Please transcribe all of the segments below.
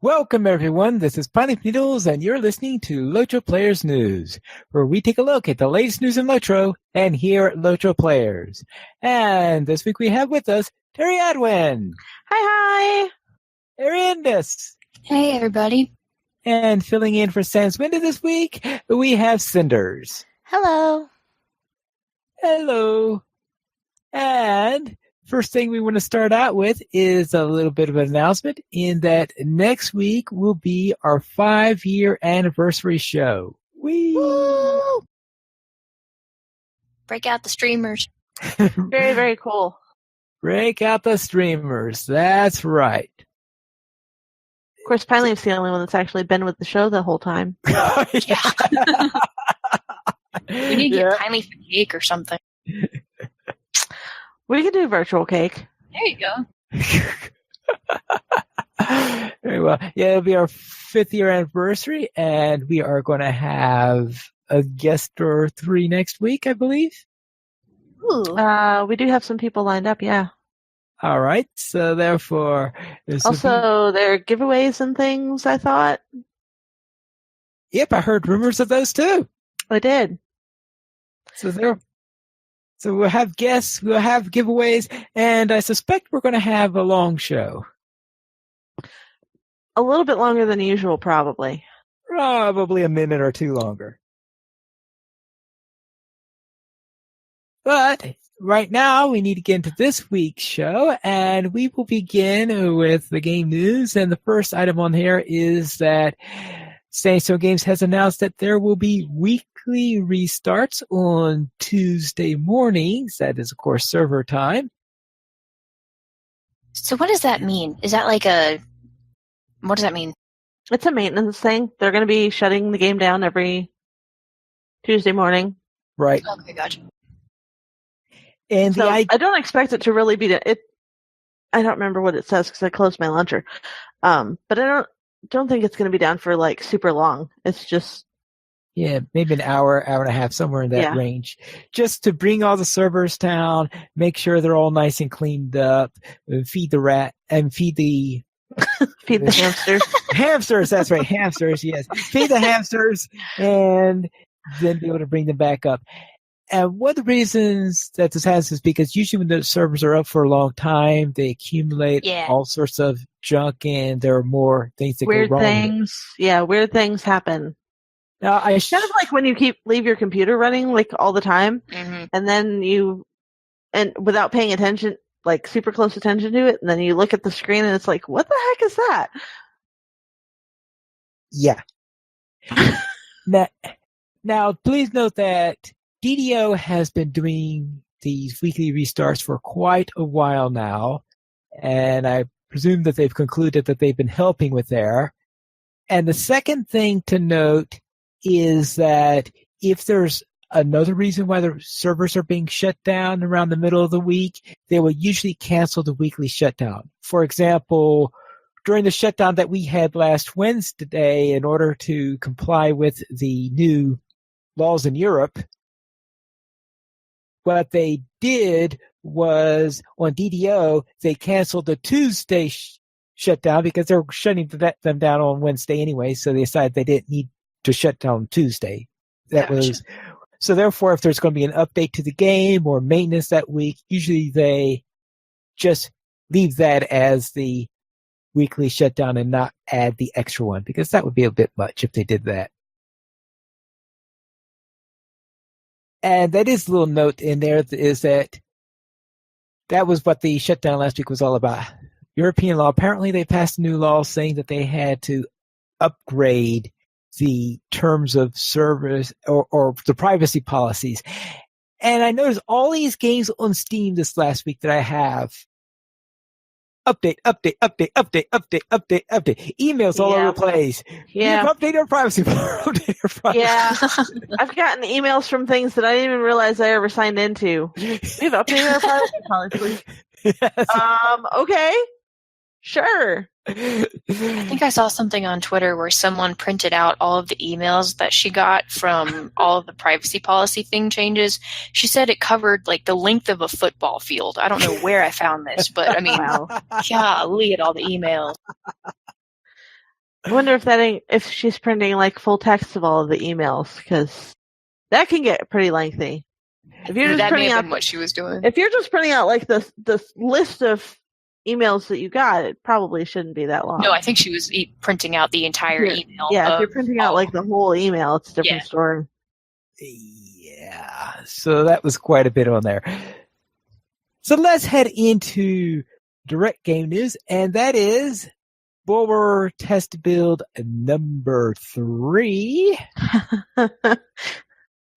Welcome, everyone. This is Planet Needles, and you're listening to LOTRO Players News, where we take a look at the latest news in LOTRO and here at LOTRO Players. And this week we have with us Terry Adwin. Hi. Ariandis. Hey, everybody. And filling in for Sans Winda this week, we have Cinders. Hello. Hello. And first thing we want to start out with is a little bit of an announcement in that next week will be our 5-year anniversary show. Woo! Break out the streamers. Very, very cool. Break out the streamers. That's right. Of course, Pineleaf's the only one that's actually been with the show the whole time. Yeah. We need to get Pineleaf a cake or something. We can do virtual cake. There you go. Very well. Yeah, it'll be our 5th year anniversary, and we are going to have a guest or 3 next week, I believe. Ooh. We do have some people lined up, yeah. All right. So therefore, also there are giveaways and things, I thought. Yep, I heard rumors of those too. I did. So we'll have guests, we'll have giveaways, and I suspect we're going to have a long show. A little bit longer than usual, probably. Probably a minute or 2 longer. But right now, we need to get into this week's show, and we will begin with the game news. And the first item on here is that Sandstone Games has announced that there will be weekly restarts on Tuesday mornings. That is, of course, server time. So what does that mean? Is that what does that mean? It's a maintenance thing. They're going to be shutting the game down every Tuesday morning. Right. Okay, gotcha. And so I don't expect it to really be I don't remember what it says because I closed my launcher. But I don't think it's going to be down for super long. It's just maybe an hour and a half, somewhere in that range, just to bring all the servers down, make sure they're all nice and cleaned up, feed the rat and feed the feed the hamsters. Hamsters, that's right, hamsters. Yes, feed the hamsters, and then be able to bring them back up. And one of the reasons that this happens is because usually when the servers are up for a long time, they accumulate all sorts of junk, and there are more things that go wrong. Weird things. Yeah, weird things happen. Now, kind of like when you leave your computer running all the time, and then and without paying attention, super close attention to it, and then you look at the screen and it's like, what the heck is that? Yeah. Now, please note that DDO has been doing these weekly restarts for quite a while now, and I presume that they've concluded that they've been helping with there. And the second thing to note is that if there's another reason why the servers are being shut down around the middle of the week, they will usually cancel the weekly shutdown. For example, during the shutdown that we had last Wednesday, in order to comply with the new laws in Europe, what they did was on DDO, they canceled the Tuesday shutdown because they were shutting them down on Wednesday anyway, so they decided they didn't need to shut down Tuesday. So therefore, if there's going to be an update to the game or maintenance that week, usually they just leave that as the weekly shutdown and not add the extra one, because that would be a bit much if they did that. And that is a little note in there, is that was what the shutdown last week was all about. European law, apparently they passed a new law saying that they had to upgrade the terms of service or the privacy policies. And I noticed all these games on Steam this last week that I have, update. Emails all over the place. Yeah. Update your privacy. Yeah. I've gotten emails from things that I didn't even realize I ever signed into. We've updated our privacy policy. Yes. Okay. Sure. I think I saw something on Twitter where someone printed out all of the emails that she got from all of the privacy policy thing changes. She said it covered the length of a football field. I don't know where I found this, but I mean, golly at all the emails. I wonder if she's printing like full text of all of the emails, because that can get pretty lengthy. If you're just That may printing have out been what she was doing. If you're just printing out like the list of emails that you got, it probably shouldn't be that long. No, I think she was printing out the entire email. Yeah, if you're printing out like the whole email, it's a different story. Yeah, so that was quite a bit on there. So let's head into direct game news, and that is Bulwer test build number 3.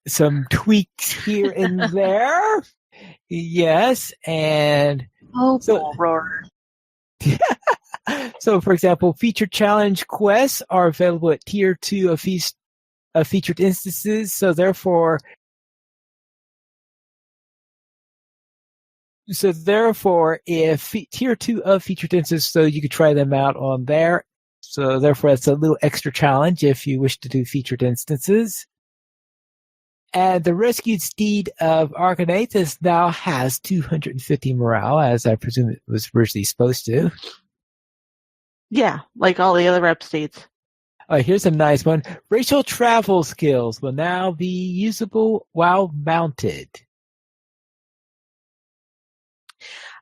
Some tweaks here and there. Yes, and Bulwer. So, for example, featured challenge quests are available at Tier 2 of featured instances. So, therefore, if Tier 2 of featured instances, so you could try them out on there. So, therefore, that's a little extra challenge if you wish to do featured instances. And the rescued steed of Argonathus now has 250 morale, as I presume it was originally supposed to. Yeah, like all the other rep steeds. Here's a nice one. Racial travel skills will now be usable while mounted.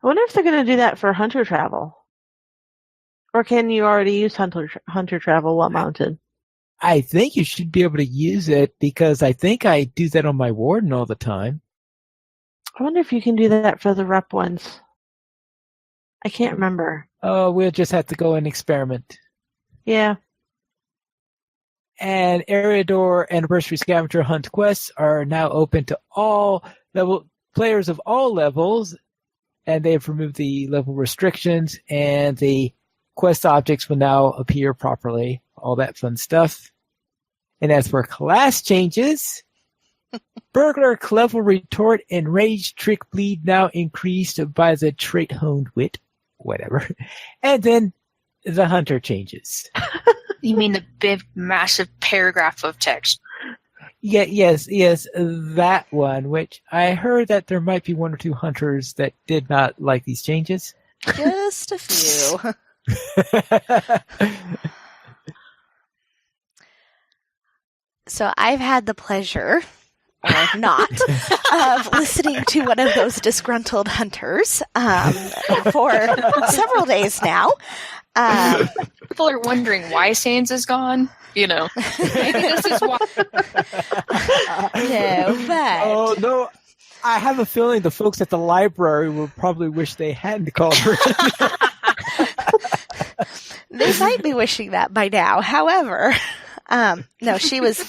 I wonder if they're going to do that for hunter travel. Or can you already use hunter travel while mounted? I think you should be able to use it because I think I do that on my Warden all the time. I wonder if you can do that for the rep ones. I can't remember. Oh, we'll just have to go and experiment. Yeah. And Eriador Anniversary Scavenger Hunt quests are now open to all players of all levels, and they've removed the level restrictions, and the quest objects will now appear properly. All that fun stuff. And as for class changes, Burglar, Clever Retort, and Rage, Trick, Bleed now increased by the trait Honed Wit, whatever. And then the Hunter changes. You mean the big, massive paragraph of text? Yeah, yes, that one, which I heard that there might be 1 or 2 Hunters that did not like these changes. Just a few. So I've had the pleasure, or not, of listening to one of those disgruntled hunters for several days now. People are wondering why Sans is gone. You know, maybe this is why. No, but... Oh, no. I have a feeling the folks at the library will probably wish they hadn't called her. They might be wishing that by now. However, no, she was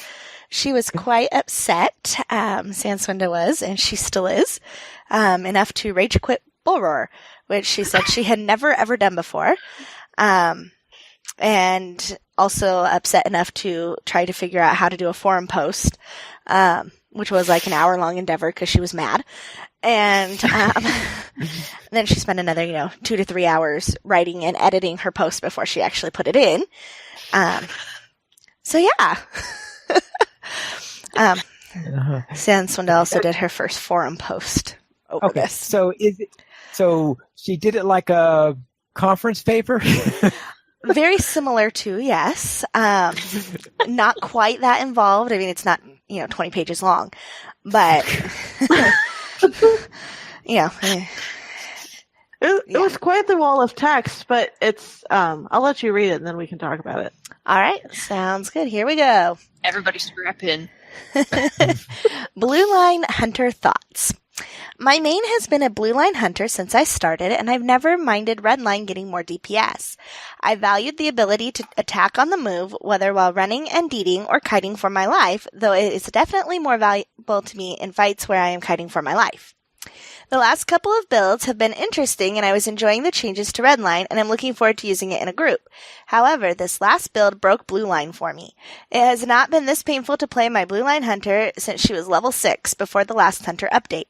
quite upset. Sanswinda was, and she still is, enough to rage quit Bullroar, which she said she had never ever done before, and also upset enough to try to figure out how to do a forum post, which was like an hour-long endeavor because she was mad. And then she spent another, 2 to 3 hours writing and editing her post before she actually put it in. So yeah. Sanswinda also did her first forum post over this. So she did it like a conference paper? Very similar to, yes. Not quite that involved. I mean, it's not, 20 pages long, but, It was quite the wall of text, but it's, I'll let you read it and then we can talk about it. All right. Sounds good. Here we go. Everybody strap in. Blue Line Hunter Thoughts. My main has been a Blue Line Hunter since I started, and I've never minded Red Line getting more DPS. I valued the ability to attack on the move, whether while running and deeding or kiting for my life, though it is definitely more valuable to me in fights where I am kiting for my life. The last couple of builds have been interesting, and I was enjoying the changes to Red Line, and I'm looking forward to using it in a group. However, this last build broke Blue Line for me. It has not been this painful to play my Blue Line Hunter since she was level 6 before the last Hunter update.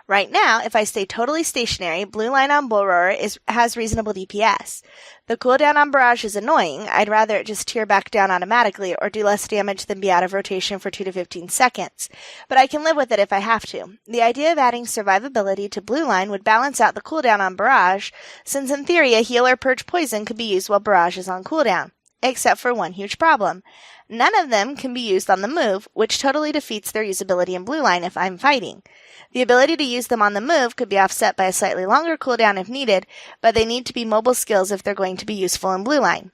Right now, if I stay totally stationary, Blue Line on Bullroar has reasonable DPS. The cooldown on Barrage is annoying. I'd rather it just tear back down automatically or do less damage than be out of rotation for 2 to 15 seconds. But I can live with it if I have to. The idea of adding survivability to Blue Line would balance out the cooldown on Barrage, since in theory a heal or purge poison could be used while Barrage is on cooldown. except for one huge problem. None of them can be used on the move, which totally defeats their usability in blue line if I'm fighting. The ability to use them on the move could be offset by a slightly longer cooldown if needed, but they need to be mobile skills if they're going to be useful in blue line.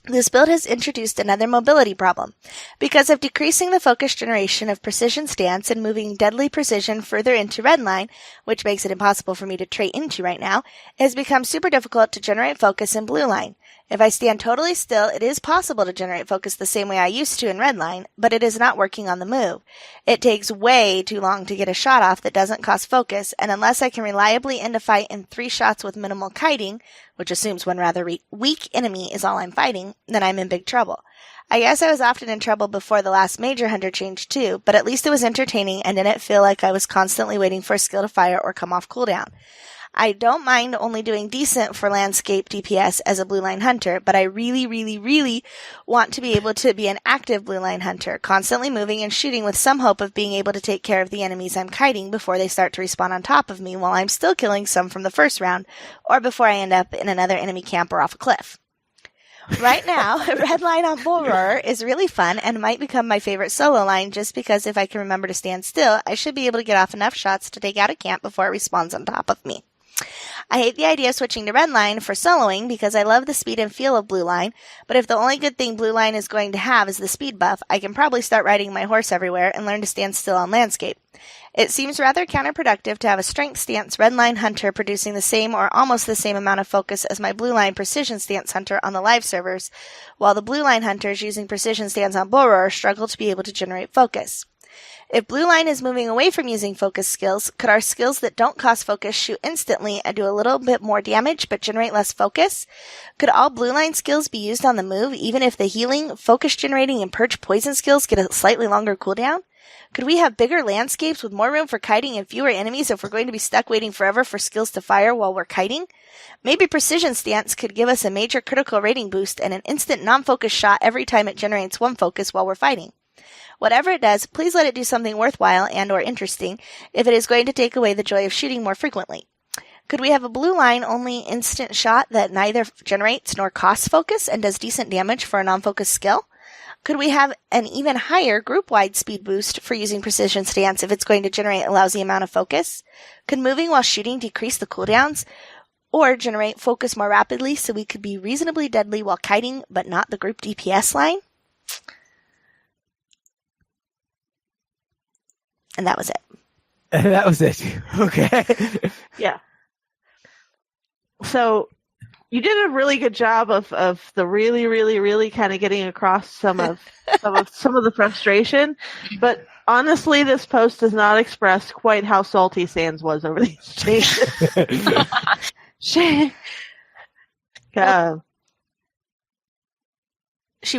This build has introduced another mobility problem. Because of decreasing the focus generation of precision stance and moving deadly precision further into red line, which makes it impossible for me to trait into right now, it has become super difficult to generate focus in blue line. If I stand totally still, it is possible to generate focus the same way I used to in red line, but it is not working on the move. It takes way too long to get a shot off that doesn't cost focus, and unless I can reliably end a fight in 3 shots with minimal kiting, which assumes one rather weak enemy is all I'm fighting, then I'm in big trouble. I guess I was often in trouble before the last major hunter change too, but at least it was entertaining and didn't feel like I was constantly waiting for a skill to fire or come off cooldown. I don't mind only doing decent for landscape DPS as a blue line hunter, but I really, really, really want to be able to be an active blue line hunter, constantly moving and shooting with some hope of being able to take care of the enemies I'm kiting before they start to respawn on top of me while I'm still killing some from the first round, or before I end up in another enemy camp or off a cliff. Right now, red line on Bull Roarer is really fun and might become my favorite solo line just because if I can remember to stand still, I should be able to get off enough shots to take out a camp before it respawns on top of me. I hate the idea of switching to red line for soloing because I love the speed and feel of blue line, but if the only good thing blue line is going to have is the speed buff, I can probably start riding my horse everywhere and learn to stand still on landscape. It seems rather counterproductive to have a strength stance red line hunter producing the same or almost the same amount of focus as my blue line precision stance hunter on the live servers, while the blue line hunters using precision stance on Bull Roarer struggle to be able to generate focus. If blue line is moving away from using focus skills, could our skills that don't cost focus shoot instantly and do a little bit more damage but generate less focus? Could all blue line skills be used on the move even if the healing, focus generating, and purge poison skills get a slightly longer cooldown? Could we have bigger landscapes with more room for kiting and fewer enemies if we're going to be stuck waiting forever for skills to fire while we're kiting? Maybe precision stance could give us a major critical rating boost and an instant non-focus shot every time it generates one focus while we're fighting. Whatever it does, please let it do something worthwhile and or interesting if it is going to take away the joy of shooting more frequently. Could we have a blue line only instant shot that neither generates nor costs focus and does decent damage for a non-focus skill? Could we have an even higher group-wide speed boost for using precision stance if it's going to generate a lousy amount of focus? Could moving while shooting decrease the cooldowns? Or generate focus more rapidly so we could be reasonably deadly while kiting but not the group DPS line? And that was it. That was it. Okay. Yeah. So you did a really good job of the really, really, really kind of getting across some of the frustration. But honestly, this post does not express quite how salty Sans was over these changes. She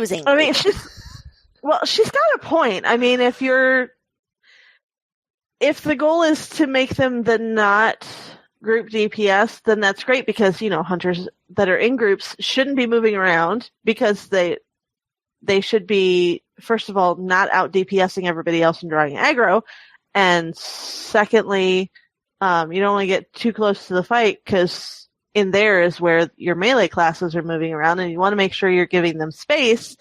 was angry. I mean, she's got a point. I mean, if the goal is to make them the not group DPS, then that's great because, hunters that are in groups shouldn't be moving around because they should be, first of all, not out DPSing everybody else and drawing aggro. And secondly, you don't want to get too close to the fight because in there is where your melee classes are moving around and you want to make sure you're giving them space,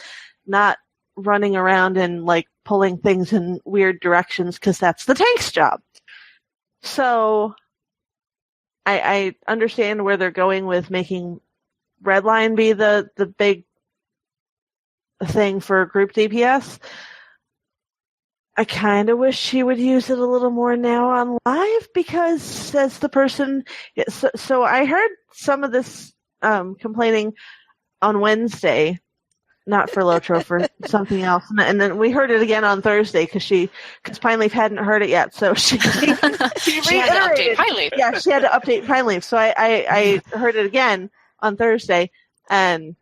not running around and pulling things in weird directions because that's the tank's job. So I understand where they're going with making redline be the big thing for group DPS. I kind of wish she would use it a little more now on live because as the person, so I heard some of this complaining on Wednesday. Not for LOTRO, for something else. And then we heard it again on Thursday because Pine Leaf hadn't heard it yet. So she reiterated. She had to update Pine Leaf. Yeah, she had to update Pine Leaf. So I heard it again on Thursday. And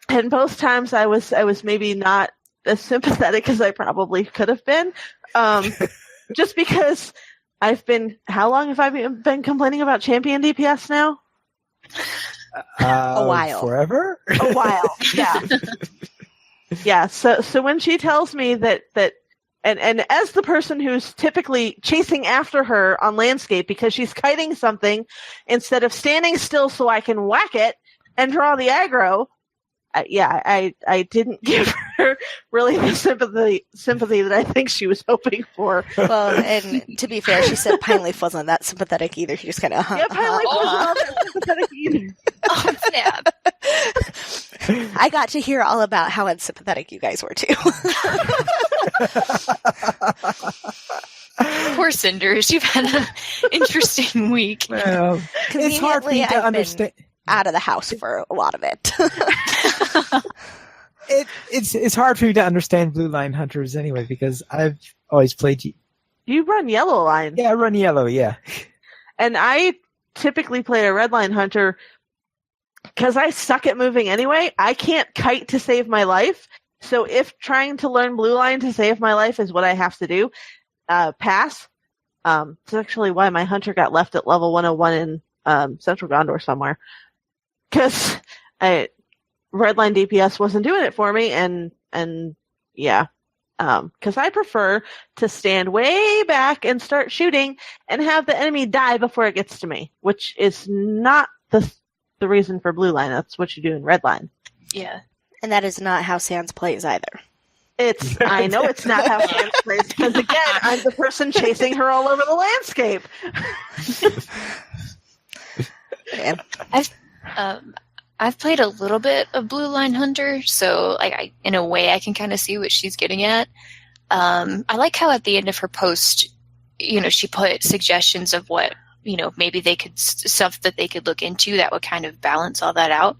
both times I was maybe not as sympathetic as I probably could have been. Just because how long have I been complaining about champion DPS now? A while. Forever? A while, yeah. Yeah, so when she tells me that and as the person who's typically chasing after her on landscape because she's kiting something instead of standing still so I can whack it and draw the aggro, I didn't give her really the sympathy that I think she was hoping for. Well, and to be fair, she said Pine Leaf wasn't that sympathetic either. She just kind of Yeah, Pine Leaf wasn't all that sympathetic either. Oh, snap. I got to hear all about how unsympathetic you guys were too. Poor Cinders, you've had an interesting week. Well, it's hard for Conveniently, me to I've understand. been out of the house for a lot of it. It's hard for me to understand Blue Line Hunters anyway, because I've always played. You run Yellow Line. Yeah, I run Yellow. Yeah, And I typically play a Red Line Hunter because I suck at moving anyway. I can't kite to save my life. So if trying to learn Blue Line to save my life is what I have to do, pass. It's actually why my hunter got left at level 101 in Central Gondor somewhere. Because Redline DPS wasn't doing it for me, and yeah. Because I prefer to stand way back and start shooting and have the enemy die before it gets to me, which is not the reason for Blue Line. That's what you do in Red Line. Yeah. And that is not how Sans plays either. I know it's not how Sans plays, because again, I'm the person chasing her all over the landscape. Yeah. I've played a little bit of Blue Line Hunter, so in a way I can kind of see what she's getting at. I like how at the end of her post, she put suggestions of what, maybe they could, stuff that they could look into that would kind of balance all that out.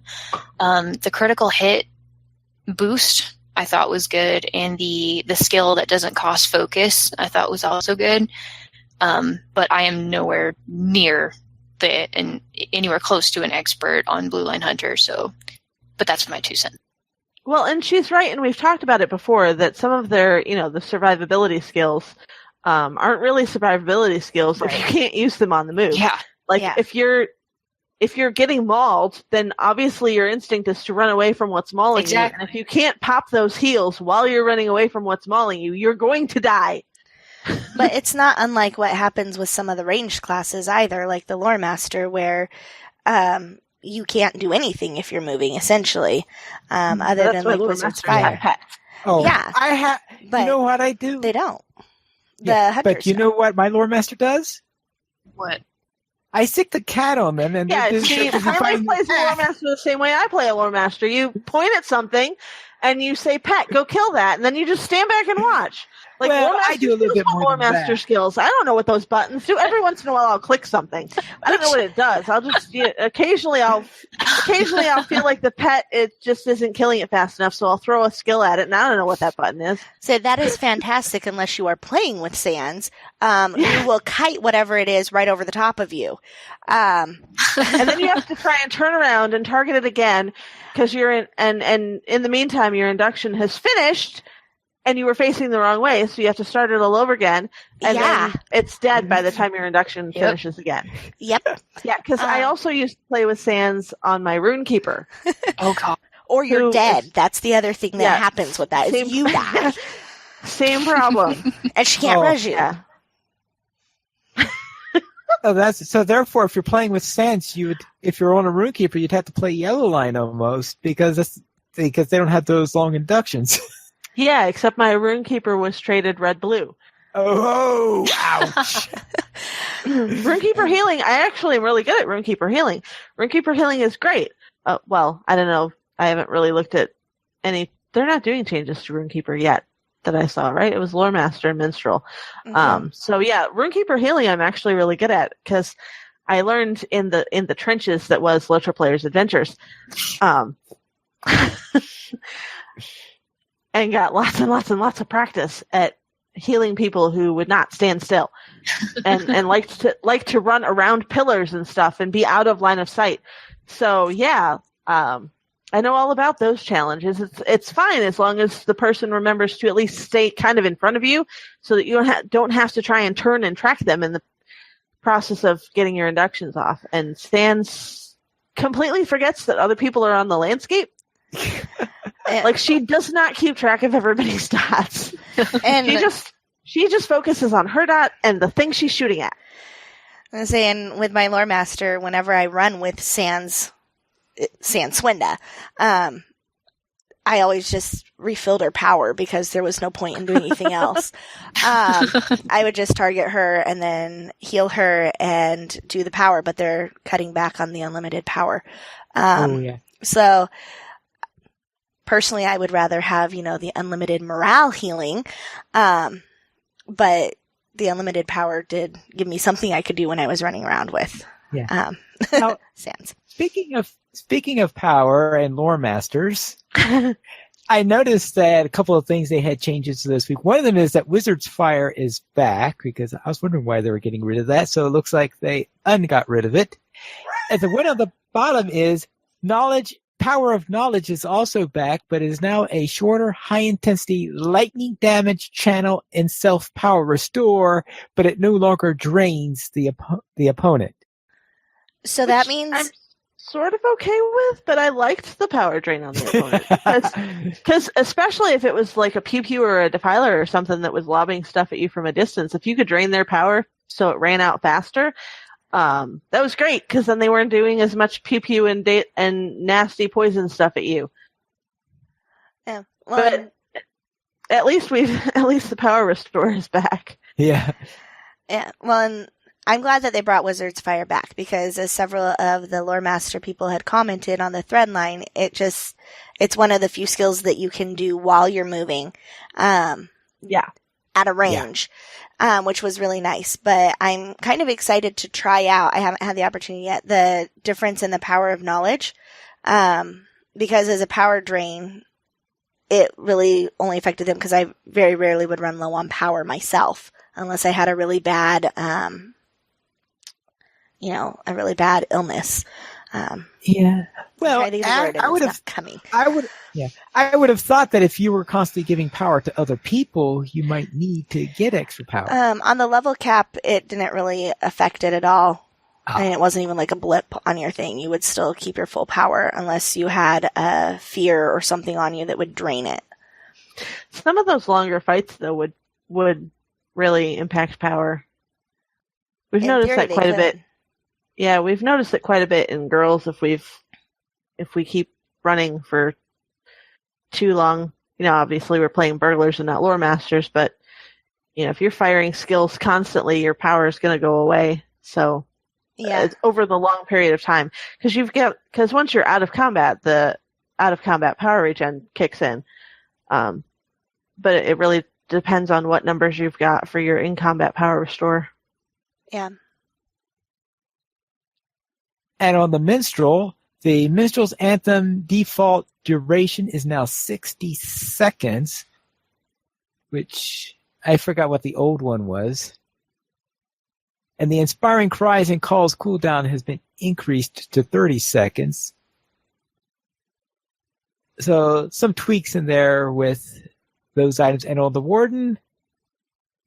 The critical hit boost I thought was good, and the skill that doesn't cost focus I thought was also good. But I am nowhere near and anywhere close to an expert on Blue Line Hunter, but that's my 2 cents. Well, and she's right, and we've talked about it before, that some of their, the survivability skills aren't really survivability skills if you can't use them on the move. Yeah. If you're getting mauled, then obviously your instinct is to run away from what's mauling you. And if you can't pop those heals while you're running away from what's mauling you, you're going to die. But it's not unlike what happens with some of the ranged classes either, like the Lore Master, where you can't do anything if you're moving, essentially, other than like Wizard's Fire. Oh, yeah. But you know what I do? They don't. But you know what my Lore Master does? What? I stick the cat on them, and Harley plays a Lore Master the same way I play a Lore Master. You point at something, and you say, "Pet, go kill that," and then you just stand back and watch. I do a little bit more Lore than Master that. skills. I don't know what those buttons do. Every once in a while, I'll click something. I don't know what it does. I'll just occasionally I'll feel like the pet it just isn't killing it fast enough, so I'll throw a skill at it, and I don't know what that button is. So that is fantastic unless you are playing with Sans, who will kite whatever it is right over the top of you. And then you have to try and turn around and target it again because you're in, and in the meantime, your induction has finished. And you were facing the wrong way, so you have to start it all over again. And then it's dead by the time your induction finishes again. Yep. Yeah, because I also used to play with Sans on my Runekeeper. Oh, God. Or you're dead. That's the other thing that happens with that, is you die. Same problem. And she can't res you. Yeah. So therefore, if you're playing with Sans, if you're on a Runekeeper, you'd have to play Yellow Line almost, because they don't have those long inductions. Yeah, except my Runekeeper was traded red-blue. Oh, ouch. Runekeeper healing, I actually am really good at Runekeeper healing. Runekeeper healing is great. Well, I don't know. I haven't really looked at any. They're not doing changes to Runekeeper yet that I saw, right? It was Lore Master and Minstrel. Mm-hmm. So yeah, Runekeeper healing I'm actually really good at because I learned in the trenches that was LOTRO Players Adventures. And got lots and lots and lots of practice at healing people who would not stand still, and like to run around pillars and stuff and be out of line of sight. So yeah, I know all about those challenges. It's fine as long as the person remembers to at least stay kind of in front of you, so that you don't have to try and turn and track them in the process of getting your inductions off. And Sans completely forgets that other people are on the landscape. Like, she does not keep track of everybody's dots. And she just focuses on her dot and the thing she's shooting at. I was saying, with my Lore Master, whenever I run with Sans Swinda, I always just refilled her power because there was no point in doing anything else. I would just target her and then heal her and do the power, but they're cutting back on the unlimited power. So personally, I would rather have, the unlimited morale healing. But the unlimited power did give me something I could do when I was running around with. Yeah. Now, Sans. Speaking of power and lore masters, I noticed that a couple of things they had changes to this week. One of them is that Wizard's Fire is back, because I was wondering why they were getting rid of that. So it looks like they got rid of it. And the one on the bottom is Power of Knowledge is also back, but is now a shorter, high-intensity lightning damage channel and self-power restore, but it no longer drains the opponent. So that means... I'm sort of okay with, but I liked the power drain on the opponent. Because especially if it was like a pew-pew or a defiler or something that was lobbing stuff at you from a distance, if you could drain their power so it ran out faster, that was great, because then they weren't doing as much pew-pew and nasty poison stuff at you. Yeah. Well, but at least the power restore is back. Yeah. Yeah. Well, and I'm glad that they brought Wizard's Fire back, because as several of the lore master people had commented on the thread line, it's one of the few skills that you can do while you're moving. At a range, which was really nice. But I'm kind of excited to try out, I haven't had the opportunity yet, the difference in the Power of Knowledge. Because as a power drain, it really only affected them because I very rarely would run low on power myself, unless I had a really bad, illness. Yeah. Well, I would have coming. I would have thought that if you were constantly giving power to other people, you might need to get extra power. On the level cap, it didn't really affect it at all. I mean, it wasn't even like a blip on your thing. You would still keep your full power unless you had a fear or something on you that would drain it. Some of those longer fights, though, would really impact power. We've noticed that quite a bit. Yeah, we've noticed it quite a bit in girls if we keep running for too long. Obviously we're playing burglars and not lore masters, but if you're firing skills constantly, your power is going to go away. So it's over the long period of time, because once you're out of combat, the out of combat power regen kicks in. But it really depends on what numbers you've got for your in combat power restore. Yeah. And on the the Minstrel's Anthem default duration is now 60 seconds, which I forgot what the old one was. And the Inspiring Cries and Calls cooldown has been increased to 30 seconds. So some tweaks in there with those items. And on the Warden,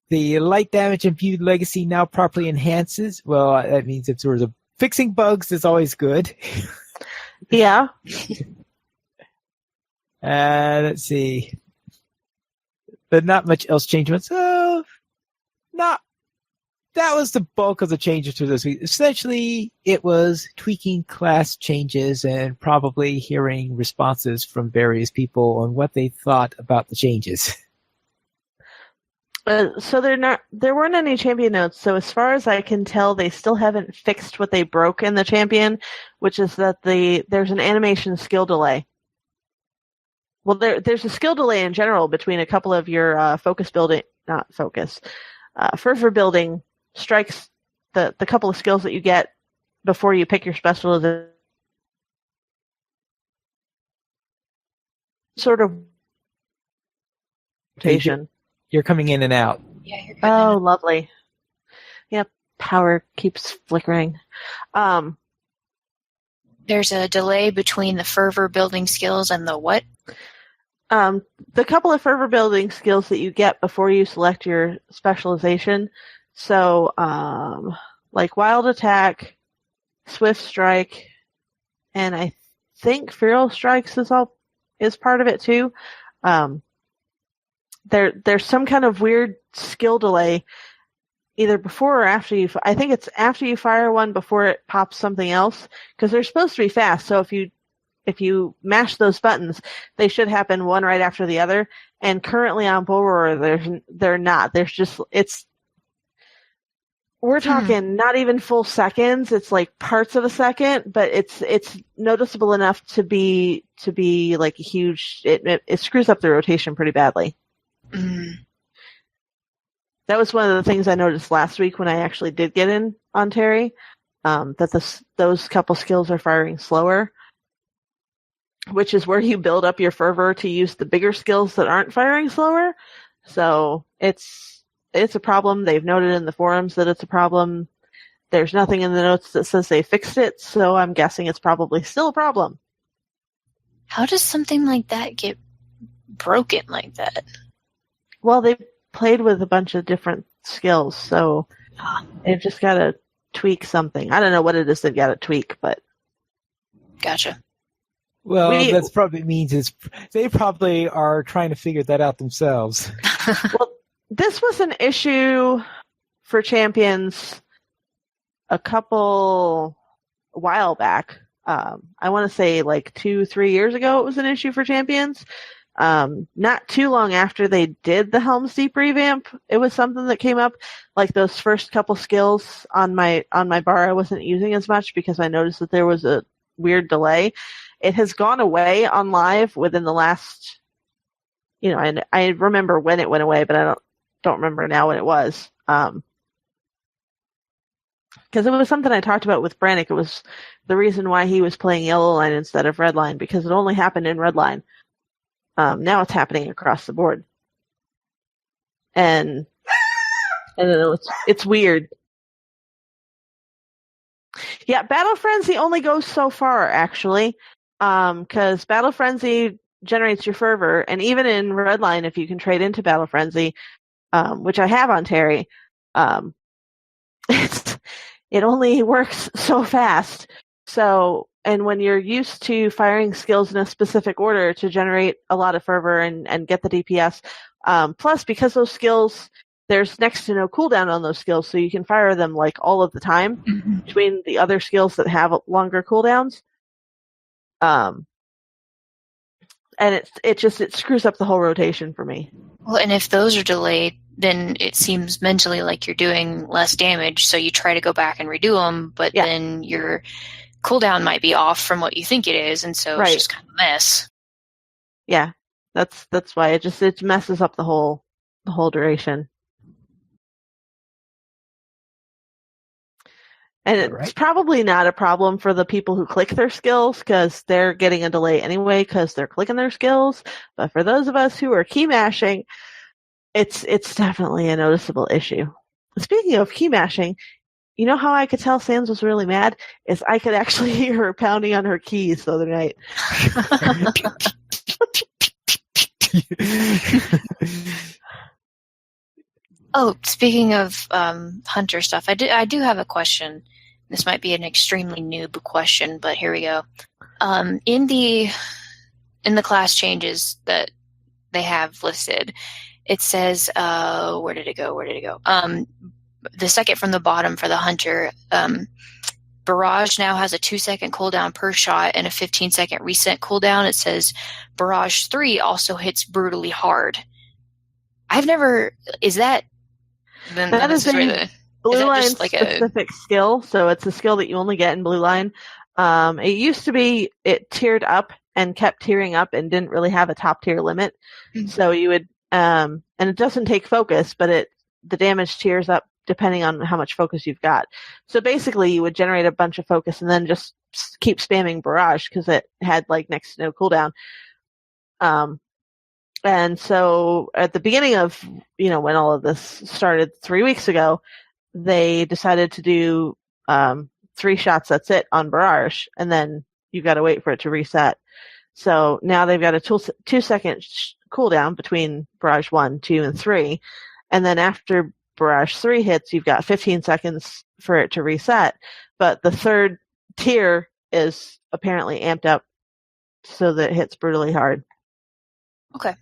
the light damage imbued legacy now properly enhances. Well, that means if there was fixing bugs is always good. Yeah. Let's see. But not much else changed. So, that was the bulk of the changes to this week. Essentially, it was tweaking class changes and probably hearing responses from various people on what they thought about the changes. So there weren't any champion notes. So as far as I can tell, they still haven't fixed what they broke in the champion, which is that there's an animation skill delay. Well, there's a skill delay in general between a couple of your fervor building strikes, the couple of skills that you get before you pick your specialization. Sort of rotation. You're coming in and out. Yeah, you're good. Oh, lovely. Yep, power keeps flickering. There's a delay between the fervor building skills and the what? The couple of fervor building skills that you get before you select your specialization. So, like Wild Attack, Swift Strike, and I think Feral Strikes is part of it too. There's some kind of weird skill delay either before or after I think it's after you fire one before it pops something else, because they're supposed to be fast. So if you mash those buttons, they should happen one right after the other. And currently on Bull Roar, they're not. There's just we're talking not even full seconds. It's like parts of a second, but it's noticeable enough to be like a huge. It screws up the rotation pretty badly. Mm. That was one of the things I noticed last week when I actually did get in on Terry. That those couple skills are firing slower, which is where you build up your fervor to use the bigger skills that aren't firing slower. So it's a problem. They've noted in the forums that it's a problem. There's nothing in the notes that says they fixed it, so I'm guessing it's probably still a problem. How does something like that get broken like that? Well, they played with a bunch of different skills, so they've just got to tweak something. I don't know what it is they've got to tweak, but... Gotcha. Well, that probably means they probably are trying to figure that out themselves. Well, this was an issue for Champions a while back. I want to say like 2-3 years ago it was an issue for Champions. Not too long after they did the Helm's Deep revamp, it was something that came up. Like those first couple skills on my bar I wasn't using as much because I noticed that there was a weird delay. It has gone away on live within the last, and I remember when it went away, but I don't remember now when it was. Because it was something I talked about with Brannick. It was the reason why he was playing Yellow Line instead of Red Line, because it only happened in Red Line. Now it's happening across the board. And I don't know, it's weird. Yeah, Battle Frenzy only goes so far, actually. Because Battle Frenzy generates your fervor, and even in Red Line, if you can trade into Battle Frenzy, which I have on Terry, it only works so fast. So, and when you're used to firing skills in a specific order to generate a lot of fervor and get the DPS, plus because those skills, there's next to no cooldown on those skills, so you can fire them like all of the time between the other skills that have longer cooldowns. And it screws up the whole rotation for me. Well, and if those are delayed, then it seems mentally like you're doing less damage, so you try to go back and redo them, but then your cooldown might be off from what you think it is, and so it's just kind of a mess. Yeah, that's why it messes up the whole duration. And it's probably not a problem for the people who click their skills because they're getting a delay anyway because they're clicking their skills. But for those of us who are key mashing, it's definitely a noticeable issue. Speaking of key mashing, you know how I could tell Sans was really mad? Is I could actually hear her pounding on her keys the other night. Oh, speaking of Hunter stuff, I do have a question. This might be an extremely noob question, but here we go. In the class changes that they have listed, it says, where did it go? The second from the bottom for the Hunter, Barrage now has a 2-second cooldown per shot and a 15-second reset cooldown. It says Barrage 3 also hits brutally hard. I've never... Is that... Then that is a Blue Line specific skill, so it's a skill that you only get in Blue Line. It used to be it tiered up and kept tiering up and didn't really have a top tier limit. Mm-hmm. So you would... and it doesn't take focus, but the damage tiers up depending on how much focus you've got. So basically you would generate a bunch of focus and then just keep spamming Barrage because it had like next to no cooldown. And so at the beginning of, when all of this started 3 weeks ago, they decided to do 3 shots, that's it, on Barrage, and then you got to wait for it to reset. So now they've got a 2-second cooldown between Barrage 1, 2, and 3, and then after Barrage 3 hits, you've got 15 seconds for it to reset. But the third tier is apparently amped up so that it hits brutally hard. Okay.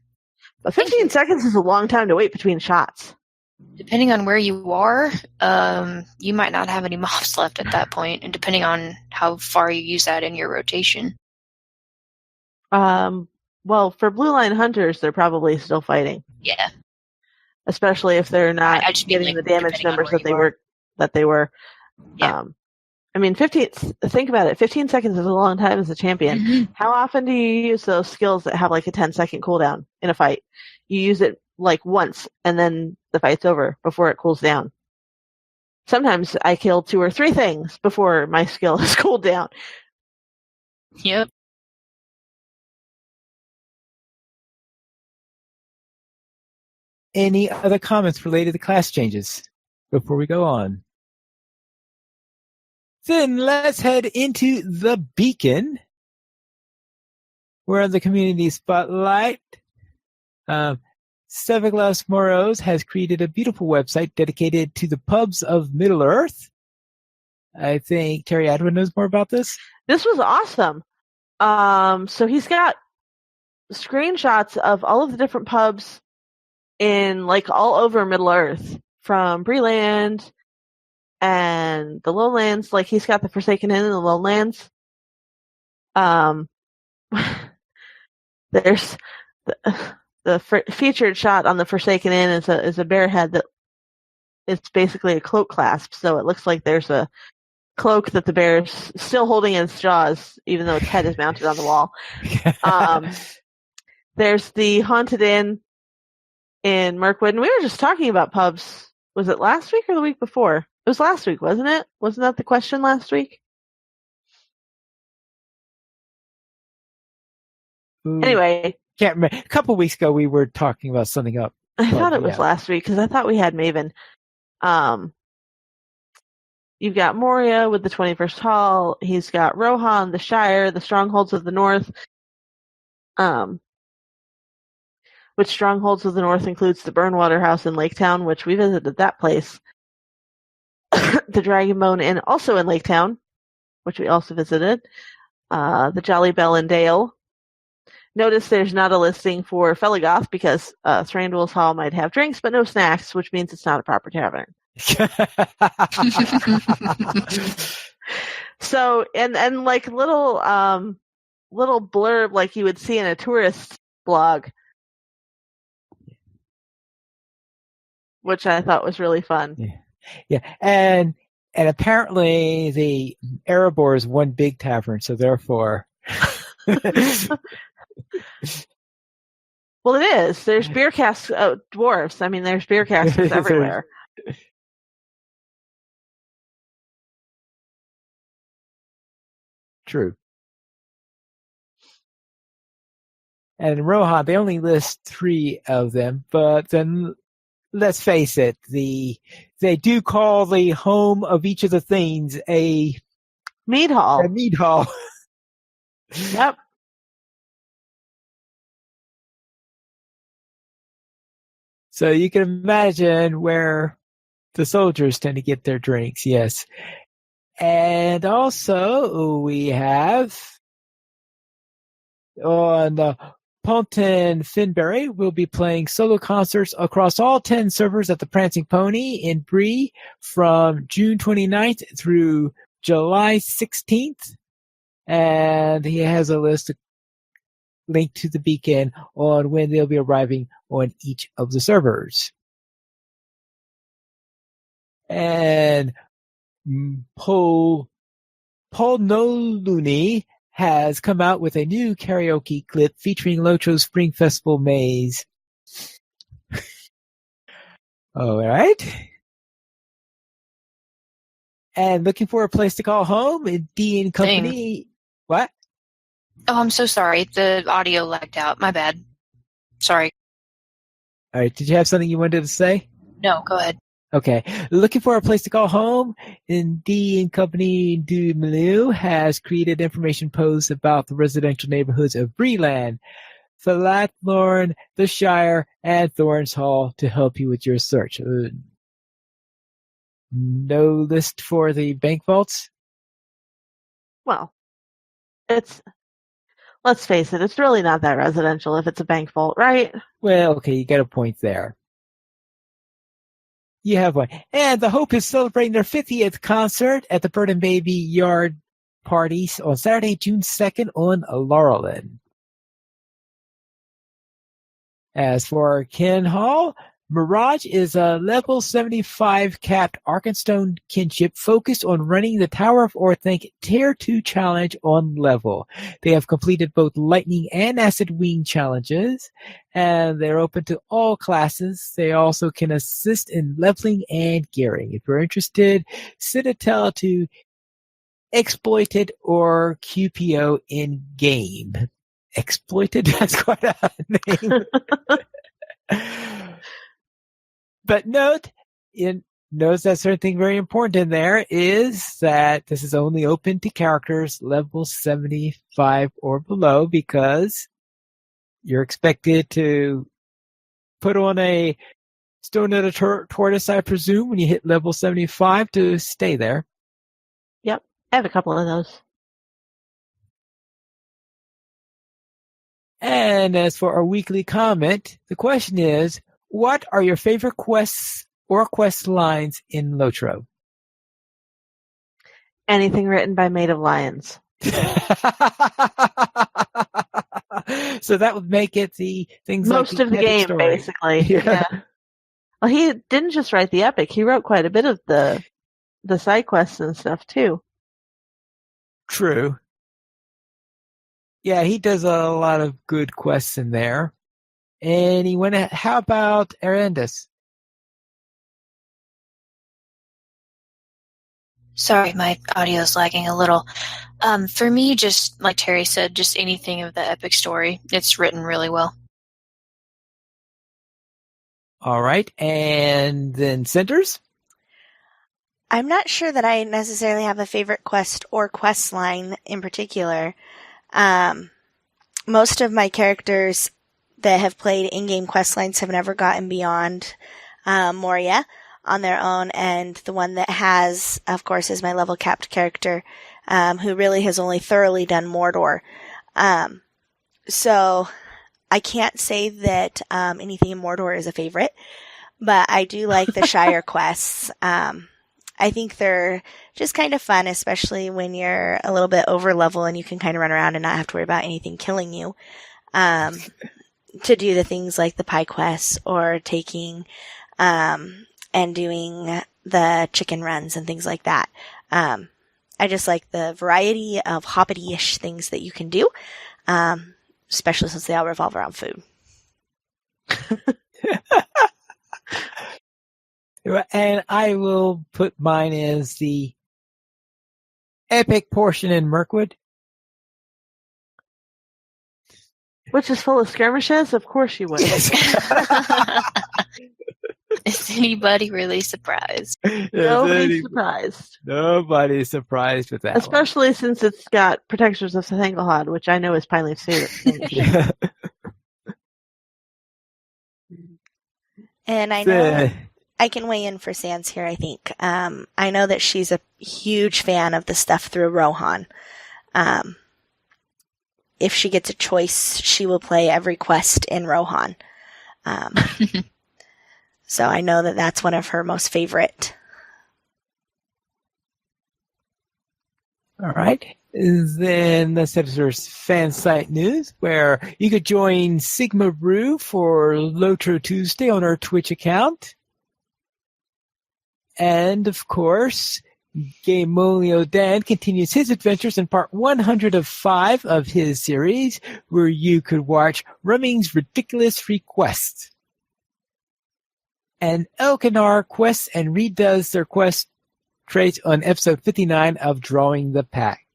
But 15 seconds is a long time to wait between shots. Depending on where you are, you might not have any mobs left at that point, and depending on how far you use that in your rotation. Well, for Blue Line Hunters, they're probably still fighting, Yeah. especially if they're not I just mean, getting like, the damage depending on numbers where you are. that they were. Yeah. I mean, 15. Think about it. 15 seconds is a long time as a champion. Mhm. How often do you use those skills that have like a 10-second cooldown in a fight? You use it like once, and then the fight's over before it cools down. Sometimes I kill 2 or 3 things before my skill has cooled down. Yep. Any other comments related to class changes before we go on? Then let's head into the Beacon. We're on the community spotlight. Seviglas Moros has created a beautiful website dedicated to the pubs of Middle Earth. I think Terry Adwin knows more about this. This was awesome. So he's got screenshots of all of the different pubs in like all over Middle Earth, from Breland and the Lowlands. Like he's got the Forsaken Inn in the Lowlands. There's the featured shot on the Forsaken Inn is a bear head that it's basically a cloak clasp, so it looks like there's a cloak that the bear is still holding in its jaws, even though its head is mounted on the wall. There's the Haunted Inn in Mirkwood, and we were just talking about pubs. Was it last week or the week before? It was last week, wasn't it? Wasn't that the question last week? Anyway. Can't remember. A couple weeks ago, we were talking about something up. I thought it was last week, because I thought we had Maven. You've got Moria with the 21st Hall. He's got Rohan, the Shire, the Strongholds of the North. Which Strongholds of the North includes the Burnwater House in Laketown, which we visited that place. The Dragonbone Inn, also in Laketown, which we also visited. The Jolly Bell in Dale. Notice there's not a listing for Feligoth because Thranduil's Hall might have drinks, but no snacks, which means it's not a proper tavern. So, and like little blurb like you would see in a tourist blog, which I thought was really fun. Yeah. And apparently the Erebor is one big tavern, so therefore. Well, it is. There's beer casks, dwarves. I mean, there's beer casks everywhere. True. And in Rohan, they only list 3 of them, but then let's face it, they do call the home of each of the things a mead hall. A mead hall. Yep. So you can imagine where the soldiers tend to get their drinks, yes. And also we have on Ponton Finbury will be playing solo concerts across all 10 servers at the Prancing Pony in Bree from June 29th through July 16th. And he has a list linked to the Beacon on when they'll be arriving on each of the servers. And Paul Noluni has come out with a new karaoke clip featuring LOTRO's Spring Festival Maze. All right. And looking for a place to call home in D and Company. Dang. What? Oh, I'm so sorry. The audio lagged out. My bad. Sorry. All right. Did you have something you wanted to say? No, go ahead. Okay. Looking for a place to call home? In D and Company du Milieu has created information posts about the residential neighborhoods of Breland, Falathorn, the Shire, and Thorns Hall to help you with your search. No list for the bank vaults? Well, let's face it, it's really not that residential if it's a bank vault, right? Well, okay, you got a point there. You have one. And the Hope is celebrating their 50th concert at the Bird and Baby Yard Parties on Saturday, June 2nd on Laurelin. As for Ken Hall, Mirage is a level 75 capped Arkenstone kinship focused on running the Tower of Orthanc Tier 2 challenge on level. They have completed both Lightning and Acid Wing challenges, and they're open to all classes. They also can assist in leveling and gearing. If you're interested, Citadel to Exploited or QPO in game. Exploited? That's quite a name. But note that certain thing very important in there is that this is only open to characters level 75 or below, because you're expected to put on a Stone and a Tortoise, I presume, when you hit level 75 to stay there. Yep, I have a couple of those. And as for our weekly comment, the question is, what are your favorite quests or quest lines in LOTRO? Anything written by Maid of Lions. So that would make it the things Most like of the epic game, story. basically. Yeah. Well, he didn't just write the epic. He wrote quite a bit of the side quests and stuff, too. True. Yeah, he does a lot of good quests in there. And how about Arendis? Sorry, my audio is lagging a little. For me, just like Terry said, just anything of the epic story. It's written really well. All right. And then Centers? I'm not sure that I necessarily have a favorite quest or quest line in particular. Most of my characters that have played in-game quest lines have never gotten beyond Moria on their own, and the one that has, of course, is my level capped character, who really has only thoroughly done Mordor. So I can't say that anything in Mordor is a favorite, but I do like the Shire quests. I think they're just kind of fun, especially when you're a little bit over level and you can kind of run around and not have to worry about anything killing you. To do the things like the pie quests or taking and doing the chicken runs and things like that. I just like the variety of hoppity-ish things that you can do, especially since they all revolve around food. And I will put mine as the epic portion in Mirkwood. Which is full of skirmishes? Of course you would. Yes. Is anybody really surprised? Nobody's surprised. Nobody's surprised with that Especially since it's got Protectors of Thanglehod, which I know is Pineleaf's favorite thing. Yeah. And I know I can weigh in for Sans here, I think. I know that she's a huge fan of the stuff through Rohan. If she gets a choice, she will play every quest in Rohan. So I know that that's one of her most favorite. All right. Then let's head to our fan site news, where you could join Sigma Brew for LOTRO Tuesday on our Twitch account. And, of course, Gamolio Dan continues his adventures in part 105 of his series, where you could watch Rumming's Ridiculous Requests. And Elkanar quests and redoes their quest traits on episode 59 of Drawing the Pack.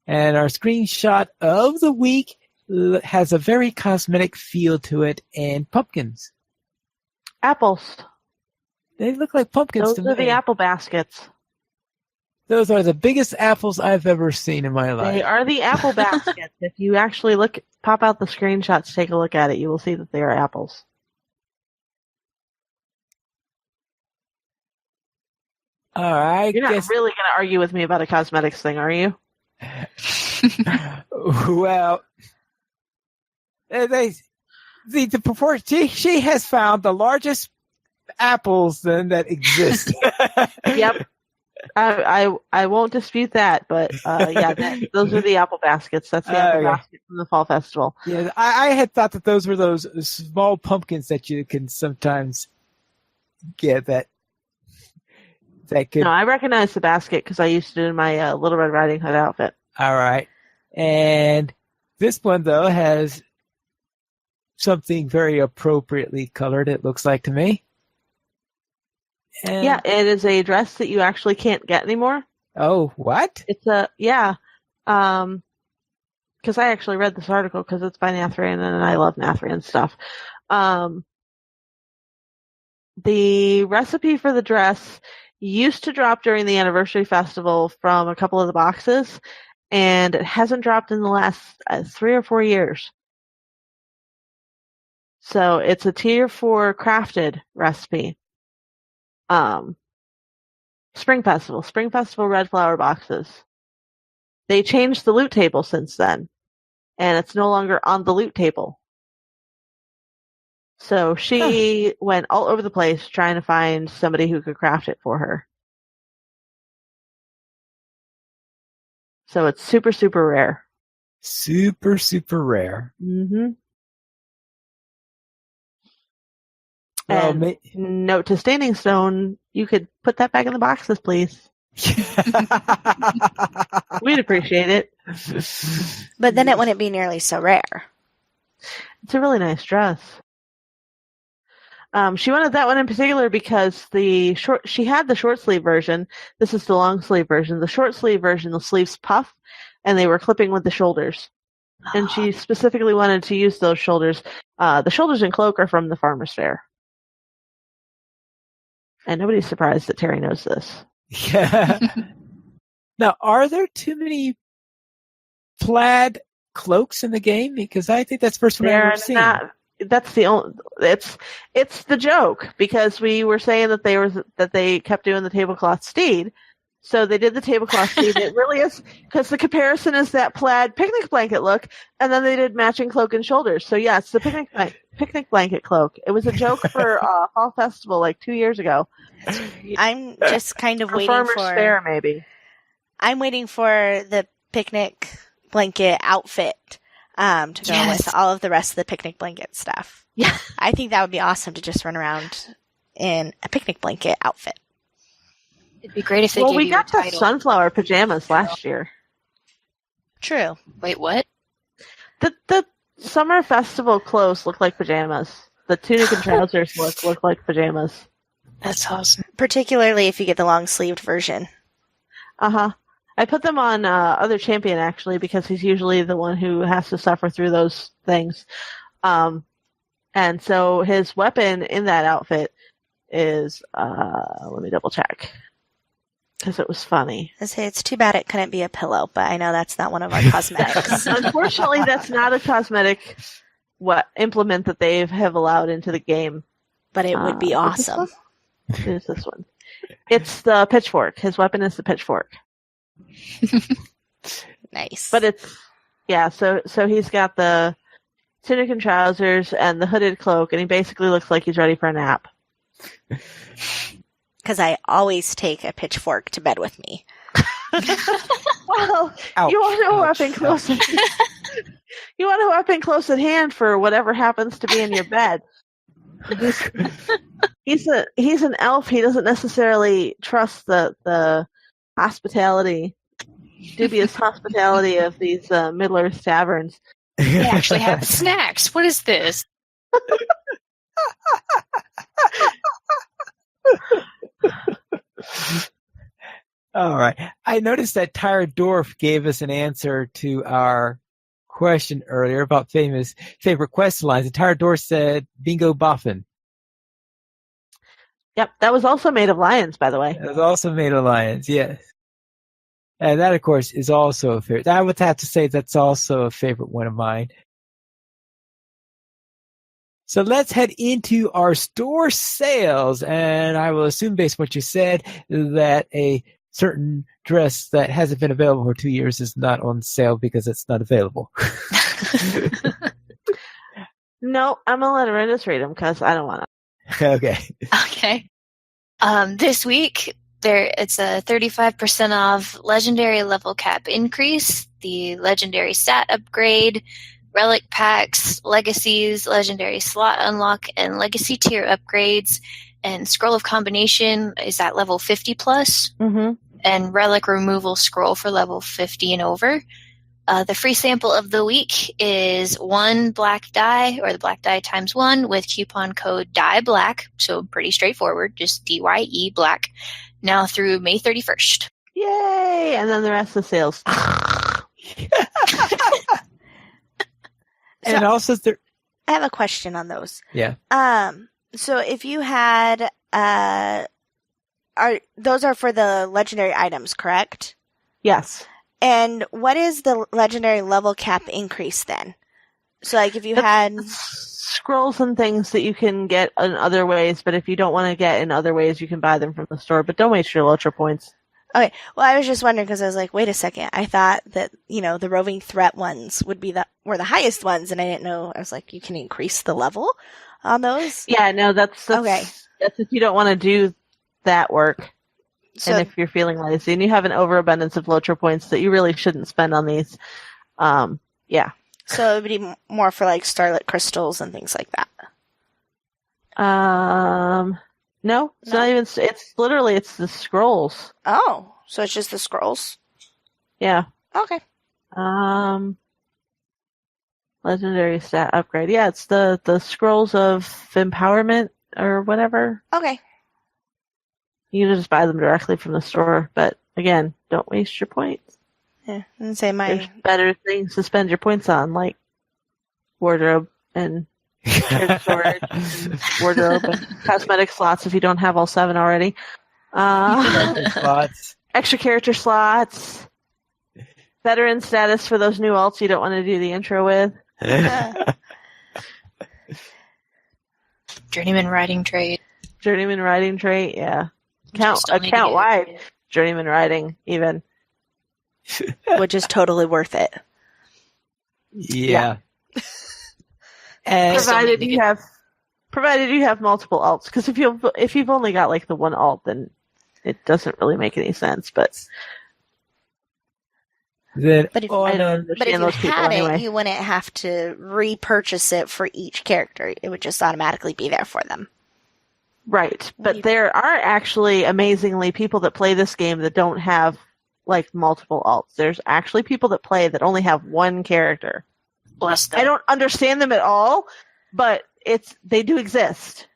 And our screenshot of the week has a very cosmetic feel to it, and pumpkins. Apples. They look like pumpkins Those to are me. the apple baskets. Those are the biggest apples I've ever seen in my life. They are the apple baskets. If you actually pop out the screenshots, take a look at it, you will see that they are apples. All right. You're not really going to argue with me about a cosmetics thing, are you? Well, the proportion. She has found the largest apples then that exist. Yep. I won't dispute that, but yeah, those are the apple baskets. That's the apple Okay. basket from the fall festival. Yeah, I had thought that those were those small pumpkins that you can sometimes get that could. No, I recognize the basket because I used it in my Little Red Riding Hood outfit. All right. And this one, though, has something very appropriately colored, it looks like to me. And, Yeah, it is a dress that you actually can't get anymore. Oh, what? It's because I actually read this article because it's by Nathrian and I love Nathrian stuff. The recipe for the dress used to drop during the anniversary festival from a couple of the boxes, and it hasn't dropped in the last 3 or 4 years. So it's a tier 4 crafted recipe. Spring Festival red flower boxes. They changed the loot table since then, and it's no longer on the loot table. So she went all over the place trying to find somebody who could craft it for her. So it's super, super rare. Super, super rare. Mm-hmm. Well, And note to Standing Stone, you could put that back in the boxes, please. We'd appreciate it. But then it wouldn't be nearly so rare. It's a really nice dress. She wanted that one in particular because she had the short sleeve version. This is the long sleeve version. The short sleeve version, the sleeves puff, and they were clipping with the shoulders. And she specifically wanted to use those shoulders. The shoulders and cloak are from the Farmer's Fair. And nobody's surprised that Terry knows this. Yeah. Now, are there too many plaid cloaks in the game? Because I think that's the first one I've ever seen. That's the only. It's the joke because we were saying that they kept doing the tablecloth steed, so they did the tablecloth steed. It really is because the comparison is that plaid picnic blanket look, and then they did matching cloak and shoulders. So yeah, it's the picnic blanket cloak. It was a joke for Fall Festival like 2 years ago. I'm just kind of waiting Farmer's for Fair, maybe. I'm waiting for the picnic blanket outfit to go with all of the rest of the picnic blanket stuff. Yeah, I think that would be awesome to just run around in a picnic blanket outfit. It'd be great if they gave we you got a the title. sunflower pajamas last year. True. Wait, what? The summer festival clothes look like pajamas. The tunic and trousers look like pajamas. That's awesome. Particularly if you get the long-sleeved version. Uh-huh. I put them on Other Champion, actually, because he's usually the one who has to suffer through those things. And so his weapon in that outfit is, let me double check, because it was funny. I say it's too bad it couldn't be a pillow, but I know that's not one of our cosmetics. Unfortunately, that's not a cosmetic implement that they have allowed into the game. But it would be awesome. It is this one. It's the pitchfork. His weapon is the pitchfork. Nice. But it's, yeah, so he's got the tunic and trousers and the hooded cloak, and he basically looks like he's ready for a nap. Because I always take a pitchfork to bed with me. Well, Ouch, you want a ouch, weapon close. You want a weapon close at hand for whatever happens to be in your bed. He's an elf. He doesn't necessarily trust the hospitality, dubious hospitality of these Middle-earth taverns. They actually have snacks. What is this? All right. I noticed that Tyra Dorf gave us an answer to our question earlier about favorite quest lines. And Tyra Dorf said, Bingo Boffin. Yep, that was also made of lions, by the way. It was also made of lions, yes. And that, of course, is also a favorite. I would have to say that's also a favorite one of mine. So let's head into our store sales. And I will assume, based on what you said, that a certain dress that hasn't been available for 2 years is not on sale because it's not available. No, I'm going to let Arendis read them because I don't want to. Okay. Okay. This week, It's a 35% off legendary level cap increase, the legendary stat upgrade, relic packs, legacies, legendary slot unlock, and legacy tier upgrades. And scroll of combination is at level 50 plus, and relic removal scroll for level 50 and over. The free sample of the week is 1 black die, or the black die times 1, with coupon code DIEBLACK. So pretty straightforward, just DYE black. Now through May 31st. Yay! And then the rest of the sales. And also, I have a question on those. Yeah. So if you had, those are for the legendary items, correct? Yes. And what is the legendary level cap increase then? So like if you had scrolls and things that you can get in other ways, but if you don't want to get in other ways, you can buy them from the store, but don't waste your LOTRO points. Okay. Well, I was just wondering because I was like, wait a second. I thought that, the roving threat ones were the highest ones, and I didn't know. I was like, you can increase the level on those? Yeah, no, that's okay. That's if you don't want to do that work. So, and if you're feeling lazy and you have an overabundance of LOTRO points that you really shouldn't spend on these, yeah. So it would be more for like starlit crystals and things like that. No, it's not even. It's literally the scrolls. Oh, so it's just the scrolls? Yeah. Okay. Legendary stat upgrade. Yeah, it's the scrolls of empowerment or whatever. Okay. You can just buy them directly from the store, but again, don't waste your points. Yeah, and say There's better things to spend your points on, like wardrobe and storage, and wardrobe and cosmetic slots if you don't have all 7 already. slots. Extra character slots. Veteran status for those new alts you don't want to do the intro with. Journeyman riding trait. Journeyman riding trait, yeah. Account wide journeyman riding even. Which is totally worth it. Yeah. And provided you have multiple alts, because if you've only got like the one alt, then it doesn't really make any sense. But then, But if, I don't but if understand you those people had anyway. it, you wouldn't have to repurchase it for each character. It would just automatically be there for them. Right, but there are actually amazingly people that play this game that don't have like multiple alts. There's actually people that play that only have one character. Bless them. I don't understand them at all, but they do exist.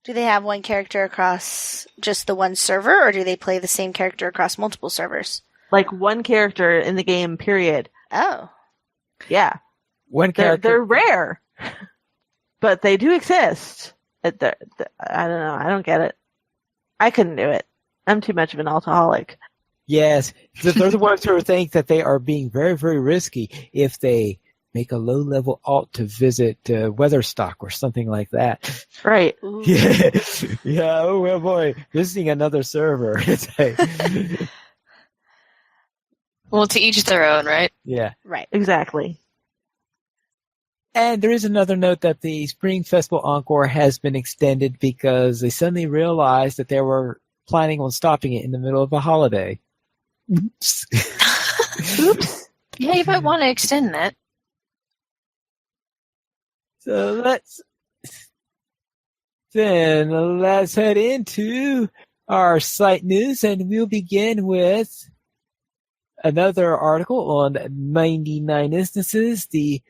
Do they have one character across just the one server, or do they play the same character across multiple servers? Like one character in the game, period. Oh. Yeah. one They're character. rare, but they do exist. I don't know. I don't get it. I couldn't do it. I'm too much of an alcoholic. Yes, they're the ones who think that they are being very, very risky if they make a low-level alt to visit Weatherstock or something like that. Right. Yeah, yeah. Oh well, boy, visiting another server. It's like, Well, to each their own, right? yeah. Right. Exactly. And there is another note that the Spring Festival Encore has been extended because they suddenly realized that they were planning on stopping it in the middle of a holiday. Oops. Oops. Yeah, you might want to extend that. So let's head into our site news, and we'll begin with another article on 99 instances. The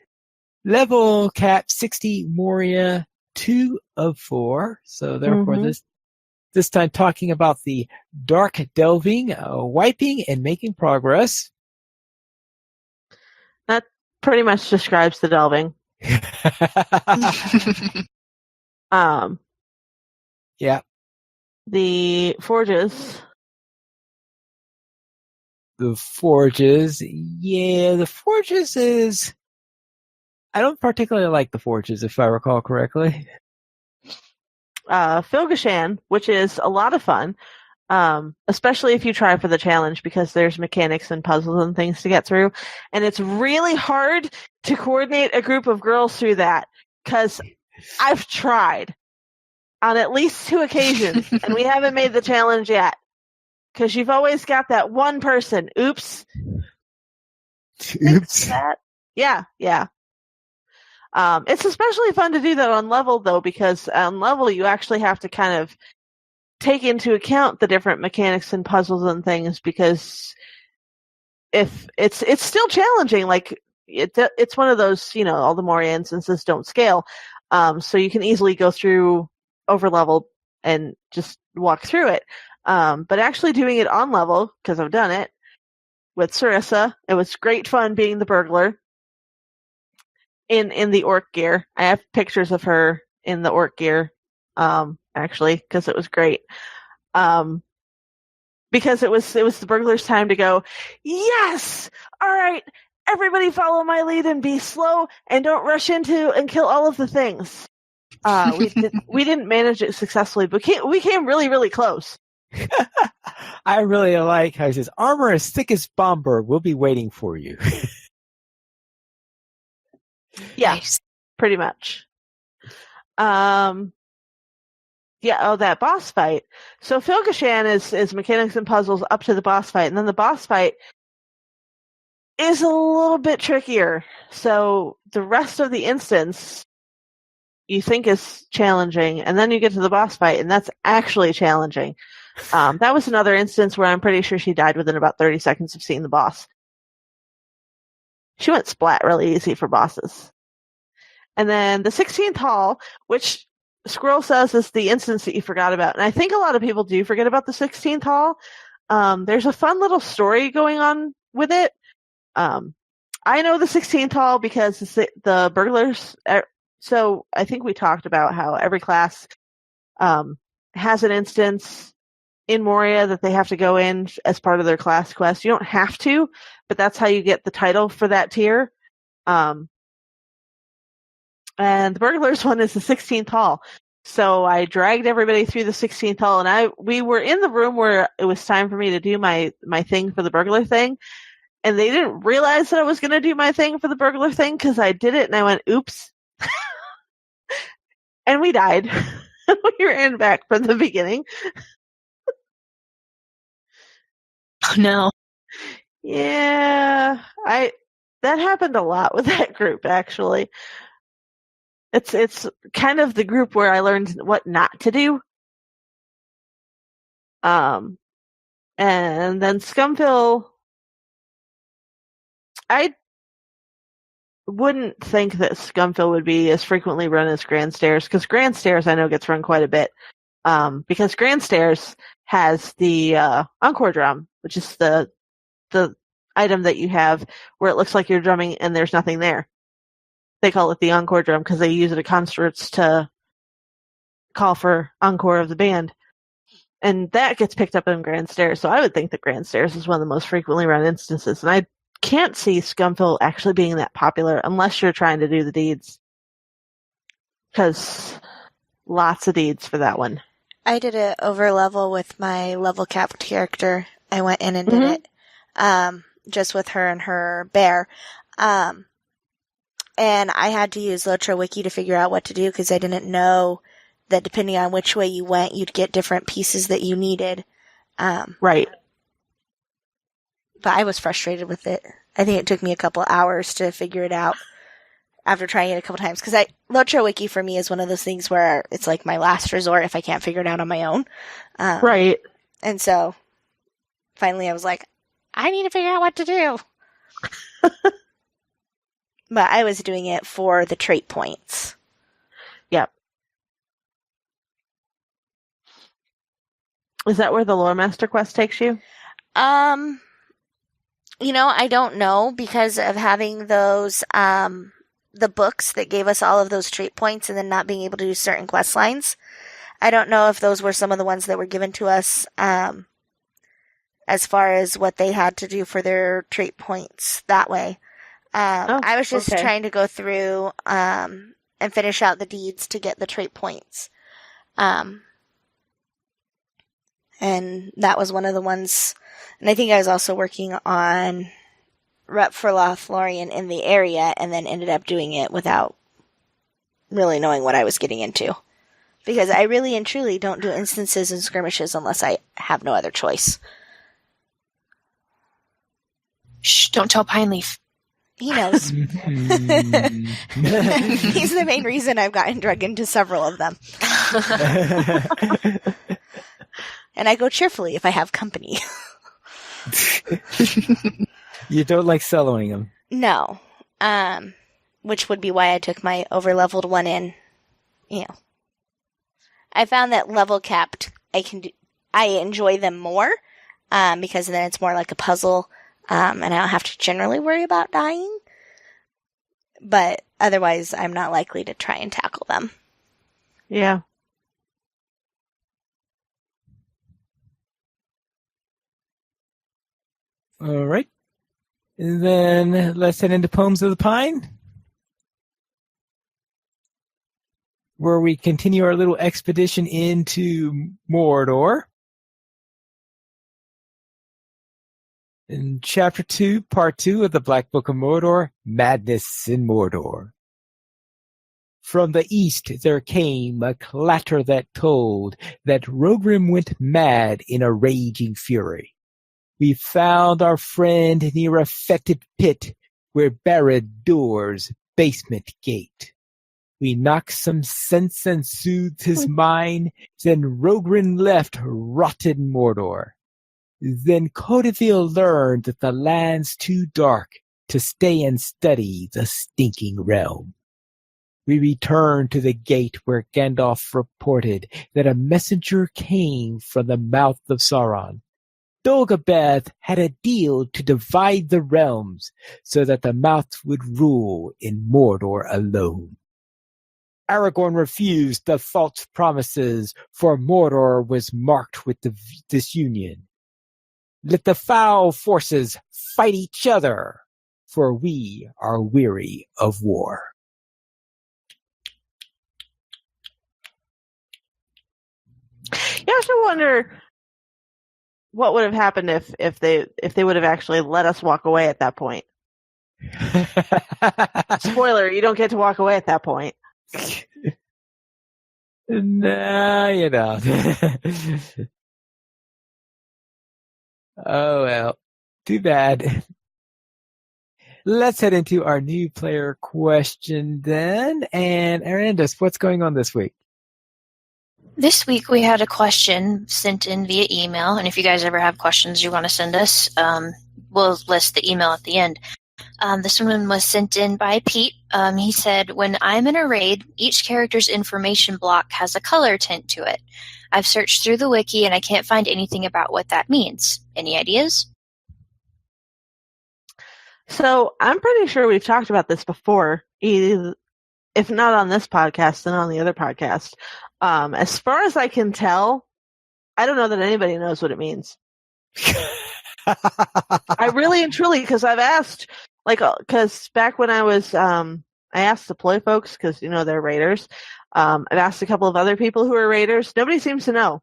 level cap 60 Moria 2 of 4. So therefore this time talking about the dark delving, wiping and making progress. That pretty much describes the delving. Yeah. The forges. The forges. Yeah, the forges is... I don't particularly like the forges, if I recall correctly. Filgashan, which is a lot of fun, especially if you try for the challenge, because there's mechanics and puzzles and things to get through. And it's really hard to coordinate a group of girls through that, because I've tried. on at least 2 occasions, and we haven't made the challenge yet. Because you've always got that one person. Oops. That. Yeah. It's especially fun to do that on level, though, because on level you actually have to kind of take into account the different mechanics and puzzles and things, because if it's still challenging. Like it's one of those, all the Moria instances don't scale, so you can easily go through over level and just walk through it. But actually doing it on level, because I've done it with Sarissa, it was great fun being the burglar in the orc gear. I have pictures of her in the orc gear, actually, because it was great. Because it was the burglar's time to go, yes! All right, everybody follow my lead and be slow and don't rush into and kill all of the things. We didn't manage it successfully, but we came really, really close. I really like how he says, armor as thick as Bomberg, we'll be waiting for you. Yeah, Nice. pretty much. That boss fight. So Filgashan is mechanics and puzzles up to the boss fight, and then the boss fight is a little bit trickier. So the rest of the instance you think is challenging, and then you get to the boss fight, and that's actually challenging. That was another instance where I'm pretty sure she died within about 30 seconds of seeing the boss. She went splat really easy for bosses. And then the 16th Hall, which Squirrel says is the instance that you forgot about. And I think a lot of people do forget about the 16th Hall. There's a fun little story going on with it. I know the 16th Hall because the burglars... So I think we talked about how every class has an instance in Moria that they have to go in as part of their class quest. You don't have to, but that's how you get the title for that tier. And the burglars one is the 16th Hall. So I dragged everybody through the 16th Hall, and we were in the room where it was time for me to do my thing for the burglar thing. And they didn't realize that I was going to do my thing for the burglar thing because I did it, and I went, oops. And we died. We ran back from the beginning. Oh, no. Yeah, that happened a lot with that group, actually. It's kind of the group where I learned what not to do. And then Scumfill, I wouldn't think that Scumfill would be as frequently run as Grand Stairs, because Grand Stairs I know gets run quite a bit. Because Grand Stairs has the Encore drum, which is the item that you have where it looks like you're drumming and there's nothing there. They call it the Encore drum because they use it at concerts to call for encore of the band. And that gets picked up in Grand Stairs, so I would think that Grand Stairs is one of the most frequently run instances. And I can't see Scumfill actually being that popular unless you're trying to do the deeds. Because lots of deeds for that one. I did it over level with my level capped character. I went in and did it just with her and her bear. And I had to use LOTRO Wiki to figure out what to do because I didn't know that depending on which way you went, you'd get different pieces that you needed. Right. But I was frustrated with it. I think it took me a couple hours to figure it out after trying it a couple times. Because LOTRO Wiki for me is one of those things where it's like my last resort if I can't figure it out on my own. Right. And so finally I was like, I need to figure out what to do. But I was doing it for the trait points. Yep. Is that where the Lore Master quest takes you? I don't know because of having those, the books that gave us all of those trait points and then not being able to do certain quest lines. I don't know if those were some of the ones that were given to us, as far as what they had to do for their trait points that way. I was just trying to go through, and finish out the deeds to get the trait points. And that was one of the ones, and I think I was also working on Rep for Lothlorien in the area and then ended up doing it without really knowing what I was getting into. Because I really and truly don't do instances and skirmishes unless I have no other choice. Shh, don't tell Pine Leaf. He knows. He's the main reason I've gotten drug into several of them. And I go cheerfully if I have company. You don't like soloing them. No. Which would be why I took my over-leveled one in. I found that level capped, I enjoy them more, because then it's more like a puzzle, and I don't have to generally worry about dying. But otherwise, I'm not likely to try and tackle them. Yeah. All right. And then let's head into Poems of the Pine, where we continue our little expedition into Mordor. In Chapter 2, Part 2 of the Black Book of Mordor, Madness in Mordor. From the east there came a clatter that told that Rogrim went mad in a raging fury. We found our friend near a fetid pit where Barad-dûr's basement gate. We knocked some sense and soothed his mind, then Rogrim left rotted Mordor. Then Codeville learned that the land's too dark to stay and study the stinking realm. We returned to the gate where Gandalf reported that a messenger came from the mouth of Sauron. Dagobeth had a deal to divide the realms so that the mouth would rule in Mordor alone. Aragorn refused the false promises, for Mordor was marked with the disunion. Let the foul forces fight each other, for we are weary of war. You have to wonder what would have happened if they would have actually let us walk away at that point. Spoiler, you don't get to walk away at that point. Nah, you know. Oh, well. Too bad. Let's head into our new player question then. And Arandis, what's going on this week? This week we had a question sent in via email, and if you guys ever have questions you want to send us, we'll list the email at the end. This one was sent in by Pete. He said, when I'm in a raid, each character's information block has a color tint to it. I've searched through the wiki and I can't find anything about what that means. Any ideas? So I'm pretty sure we've talked about this before, if not on this podcast, then on the other podcast. As far as I can tell, I don't know that anybody knows what it means. I really and truly, because I've asked, because back when I was, I asked the ploy folks, because, they're raiders. I've asked a couple of other people who are raiders. Nobody seems to know.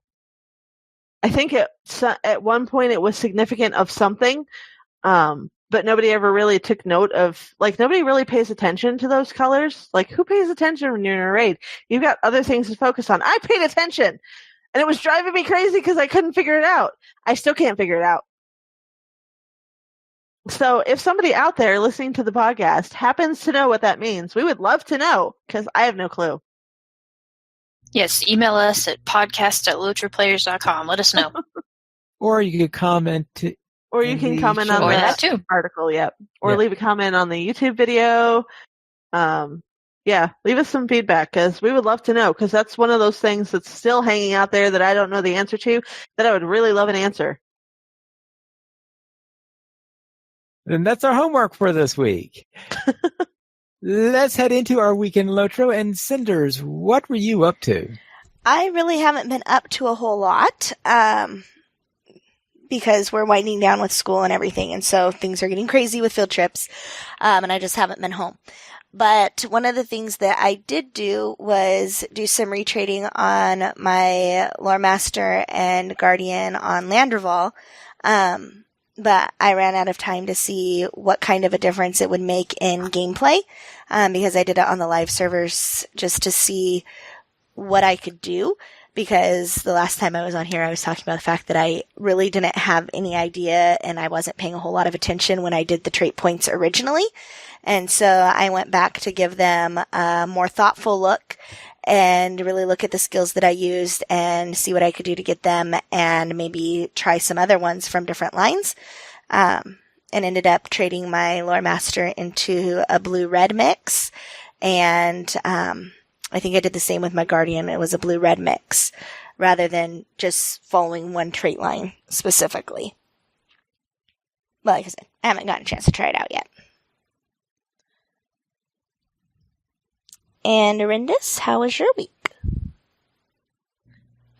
I think at one point it was significant of something, but nobody ever really took note of, nobody really pays attention to those colors. Who pays attention when you're in a raid? You've got other things to focus on. I paid attention, and it was driving me crazy because I couldn't figure it out. I still can't figure it out. So if somebody out there listening to the podcast happens to know what that means, we would love to know, because I have no clue. Yes, email us at podcast@lotroplayers.com. Let us know. Or you could comment. Or you can comment on that too. Article, yep. Or leave a comment on the YouTube video. Leave us some feedback, because we would love to know, because that's one of those things that's still hanging out there that I don't know the answer to, that I would really love an answer. And that's our homework for this week. Let's head into our weekend Lotro. And Cinders, what were you up to? I really haven't been up to a whole lot, because we're winding down with school and everything, and so things are getting crazy with field trips, and I just haven't been home. But one of the things that I did do was do some retrading on my Lore Master and Guardian on Landreval, but I ran out of time to see what kind of a difference it would make in gameplay, because I did it on the live servers just to see what I could do, because the last time I was on here, I was talking about the fact that I really didn't have any idea and I wasn't paying a whole lot of attention when I did the trait points originally. And so I went back to give them a more thoughtful look and really look at the skills that I used and see what I could do to get them and maybe try some other ones from different lines. And ended up trading my Lore Master into a blue-red mix. And I think I did the same with my Guardian. It was a blue-red mix rather than just following one trait line specifically. But like I said, I haven't gotten a chance to try it out yet. And Arindis, how was your week?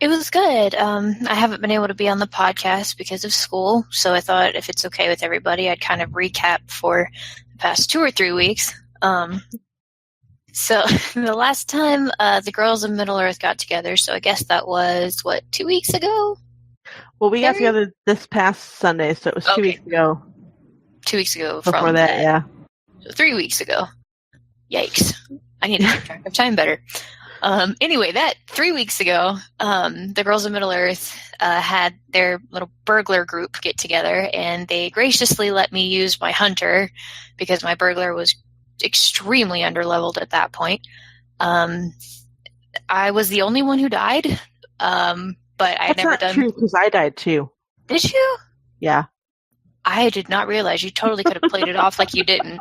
It was good. I haven't been able to be on the podcast because of school, so I thought if it's okay with everybody, I'd kind of recap for the past 2 or 3 weeks. So the last time the girls of Middle-earth got together, so I guess that was, 2 weeks ago? Well, we got together this past Sunday, so it was 2 weeks ago. 2 weeks ago. Before that, yeah. 3 weeks ago. Yikes. I need to keep track of time better. Anyway, that 3 weeks ago, the girls of Middle-earth had their little burglar group get together, and they graciously let me use my hunter because my burglar was extremely underleveled at that point. I was the only one who died, but I had never done. That's not true because I died too. Did you? Yeah. I did not realize. You totally could have played it off like you didn't,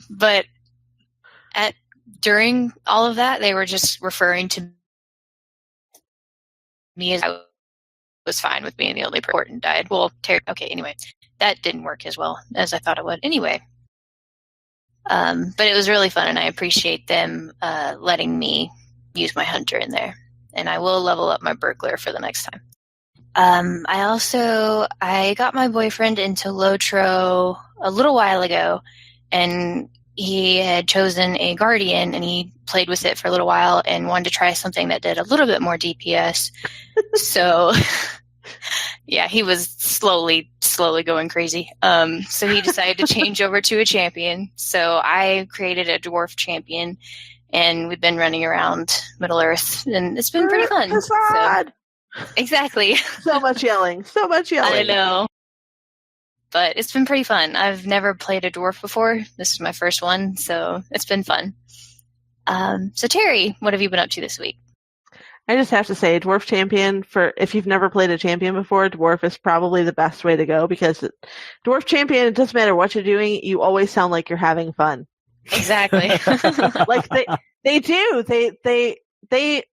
But during all of that, they were just referring to me as I was fine with being the only person who died. Well, okay, anyway. That didn't work as well as I thought it would. Anyway. But it was really fun, and I appreciate them letting me use my hunter in there. And I will level up my burglar for the next time. I got my boyfriend into LOTRO a little while ago, and he had chosen a Guardian, and he played with it for a little while and wanted to try something that did a little bit more DPS. So, yeah, he was slowly going crazy. So he decided to change over to a champion. So I created a dwarf champion, and we've been running around Middle-earth, and it's been pretty fun. So, exactly. So much yelling. I know. But it's been pretty fun. I've never played a dwarf before. This is my first one, so it's been fun. So Terry, what have you been up to this week? I just have to say, dwarf champion, if you've never played a champion before, dwarf is probably the best way to go, because dwarf champion, it doesn't matter what you're doing, you always sound like you're having fun. Exactly. Like they do. They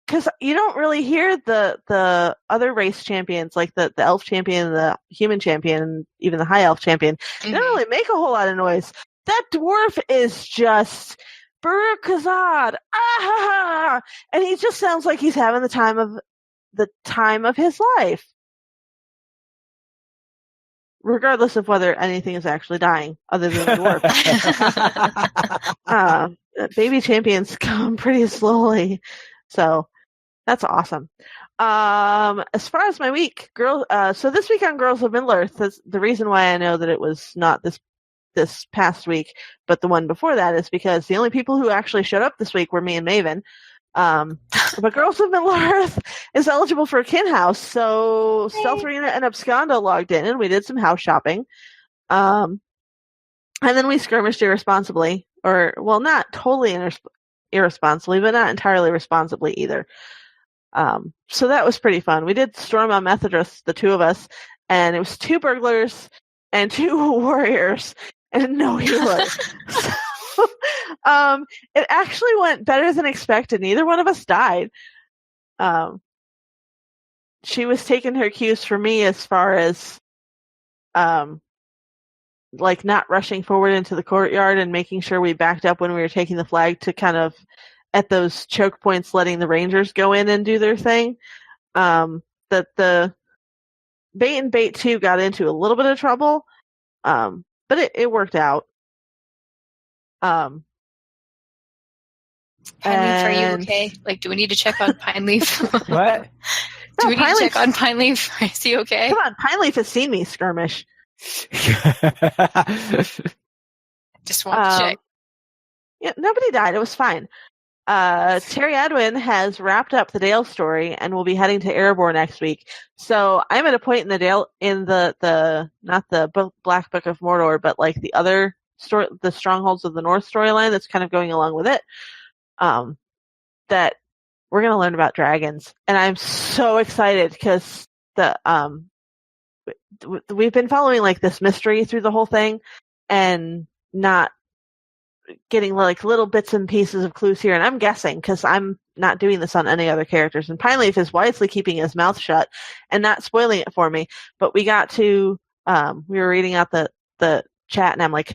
because you don't really hear the other race champions, like the elf champion, the human champion, and even the high elf champion. They don't really make a whole lot of noise. That dwarf is just Baruch Kazad, ah, and he just sounds like he's having the time of his life, regardless of whether anything is actually dying, other than the dwarf. Baby champions come pretty slowly. So that's awesome. As far as my week, so this week on Girls of Middle-earth, the reason why I know that it was not this past week, but the one before that, is because the only people who actually showed up this week were me and Maven. But Girls of Middle-earth is eligible for a kin house, so Stealth Arena and Abscondo logged in, and we did some house shopping. And then we skirmished irresponsibly, not totally irresponsibly, but not entirely responsibly either. So that was pretty fun. We did Storm on Methodist, the two of us, and it was 2 burglars and 2 warriors and no healers. It actually went better than expected. Neither one of us died. She was taking her cues from me as far as like not rushing forward into the courtyard and making sure we backed up when we were taking the flag, to kind of at those choke points letting the rangers go in and do their thing. That the bait and bait 2 got into a little bit of trouble, but it worked out. Pine Leaf, are you okay? Like, do we need to check on Pine Leaf? What? Do we need to check on Pine Leaf? Is he okay? Come on, Pine Leaf has seen me skirmish. Just want to check. Yeah, nobody died. It was fine. Terry Edwin has wrapped up the Dale story and will be heading to Erebor next week. So I'm at a point in the Dale, in the not the Black Book of Mordor, but like the other story, the Strongholds of the North storyline that's kind of going along with it. That we're going to learn about dragons, and I'm so excited because we've been following like this mystery through the whole thing, and not getting like little bits and pieces of clues here. And I'm guessing because I'm not doing this on any other characters. And Pineleaf is wisely keeping his mouth shut and not spoiling it for me. But we got to we were reading out the chat, and I'm like,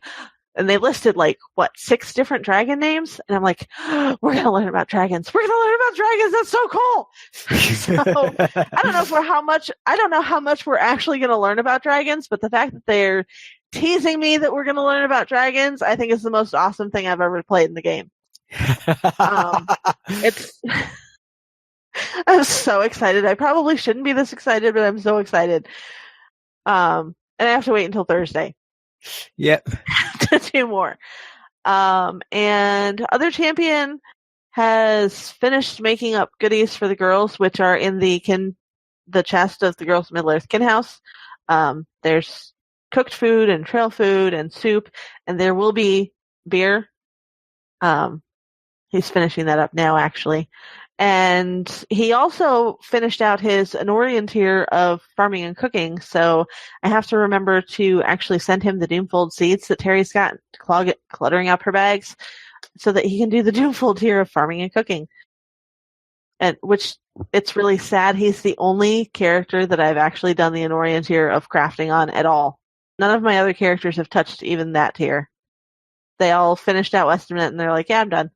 and they listed like 6 different dragon names, and I'm like, we're gonna learn about dragons. We're gonna learn about dragons. That's so cool. So I don't know how much we're actually gonna learn about dragons, but the fact that they're teasing me that we're gonna learn about dragons, I think is the most awesome thing I've ever played in the game. I'm so excited. I probably shouldn't be this excited, but I'm so excited. And I have to wait until Thursday. Yep. To do more. And Other Champion has finished making up goodies for the girls, which are in the chest of the Girls of Middle-earth Kin House. There's cooked food and trail food and soup, and there will be beer. He's finishing that up now, actually. And he also finished out his Anorian tier of farming and cooking, so I have to remember to actually send him the Doomfold seeds that Terry's got cluttering up her bags, so that he can do the Doomfold tier of farming and cooking. And which, it's really sad, he's the only character that I've actually done the Anorian tier of crafting on at all. None of my other characters have touched even that tier. They all finished out Westernet, and they're like, yeah, I'm done.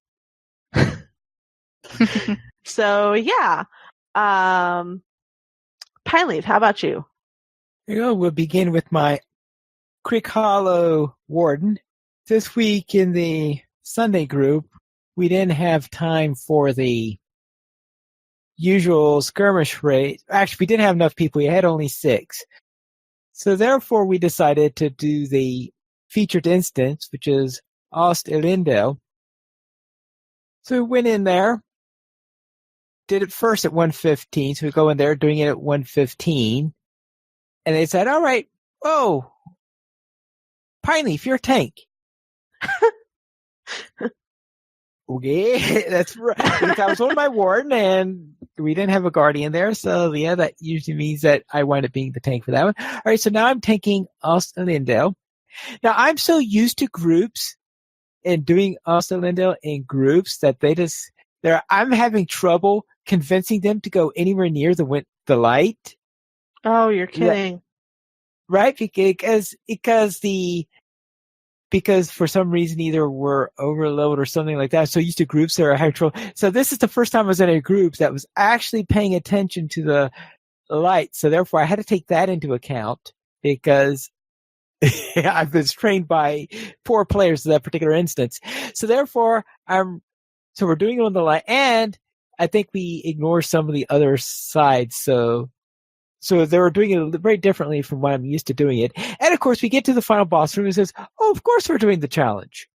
So yeah, Pineleaf, how about you? We'll begin with my Crick Hollow Warden. This week in the Sunday group, we didn't have time for the usual skirmish raid. Actually, we didn't have enough people. We had only 6. So therefore, we decided to do the featured instance, which is Ost Elendel. So we went in there. Did it first at 1:15, so we go in there doing it at 1:15, and they said, all right, oh, Pineleaf, you're a tank. Okay, that's right. That was one of my warden, and we didn't have a guardian there, so yeah, that usually means that I wind up being the tank for that one. All right, so now I'm tanking Ostelindel. Now, I'm so used to groups and doing Ostelindel in groups that I'm having trouble convincing them to go anywhere near the light. Oh, you're kidding. Right? Because for some reason either we're overloaded or something like that. So used to groups that are having trouble. So this is the first time I was in a group that was actually paying attention to the light. So therefore I had to take that into account because I've been trained by poor players in that particular instance. So therefore so we're doing it on the light, and I think we ignore some of the other sides. So they were doing it very differently from what I'm used to doing it. And of course, we get to the final boss room and says, "Oh, of course we're doing the challenge."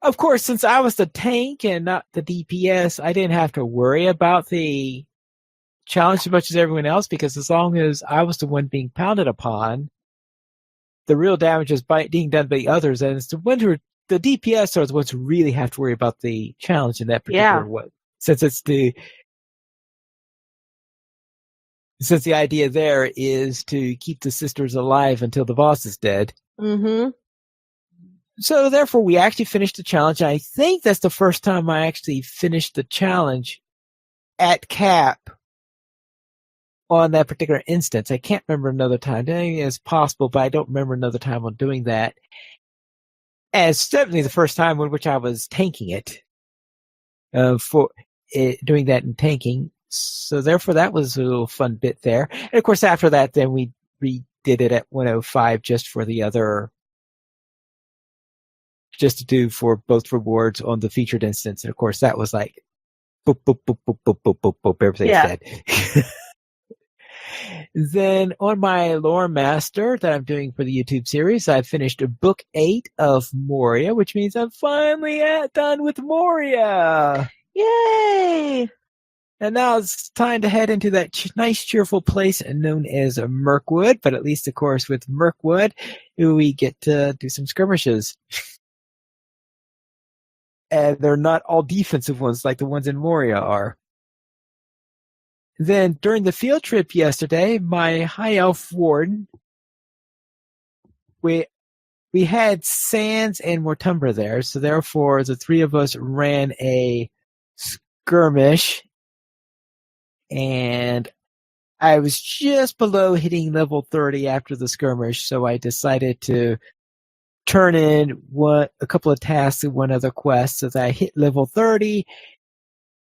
Of course, since I was the tank and not the DPS, I didn't have to worry about the challenge as much as everyone else, because as long as I was the one being pounded upon, the real damage is being done by the others, and it's the DPS are the ones who really have to worry about the challenge in that particular way. Since the idea there is to keep the sisters alive until the boss is dead. Mm-hmm. So therefore, we actually finished the challenge. I think that's the first time I actually finished the challenge at cap on that particular instance. I can't remember another time. It's possible, but I don't remember another time on doing that. And it's certainly the first time in which I was tanking it, doing that in tanking. So therefore, that was a little fun bit there. And of course, after that, then we redid it at 105 just to do for both rewards on the featured instance. And of course, that was like, boop, boop, boop, boop, boop, boop, boop, boop, everything's dead. Then on my Lore Master that I'm doing for the YouTube series, I finished book 8 of Moria, which means I'm finally done with Moria. Yay! And now it's time to head into that nice, cheerful place known as Mirkwood. But at least, of course, with Mirkwood, we get to do some skirmishes. And they're not all defensive ones like the ones in Moria are. Then, during the field trip yesterday, my High Elf Warden, we had Sans and Mortumbra there. So therefore, the three of us ran a skirmish. And I was just below hitting level 30 after the skirmish, so I decided to turn in a couple of tasks and one other quest so that I hit level 30,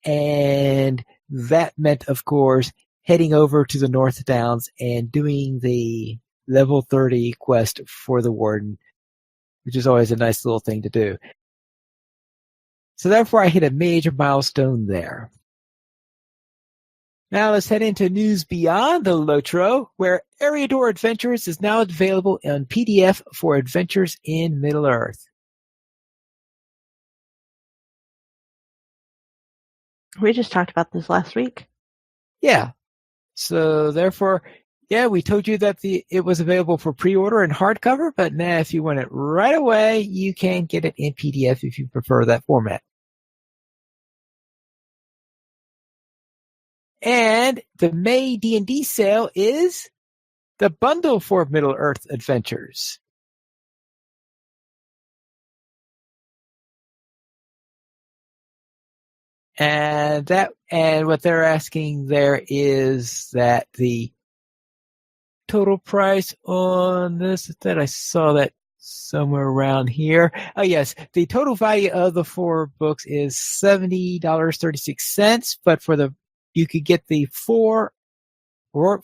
and that meant, of course, heading over to the North Downs and doing the level 30 quest for the Warden, which is always a nice little thing to do. So therefore, I hit a major milestone there. Now let's head into news beyond the LOTRO, where Eriador Adventures is now available on PDF for Adventures in Middle-earth. We just talked about this last week. Yeah. So therefore, yeah, we told you that it was available for pre-order and hardcover, but now if you want it right away, you can get it in PDF if you prefer that format. And the May D&D sale is the bundle for Middle-earth Adventures. And what they're asking there is that the total price on this, that I saw that somewhere around here. Oh yes, the total value of the 4 books is $70.36, but you could get the 4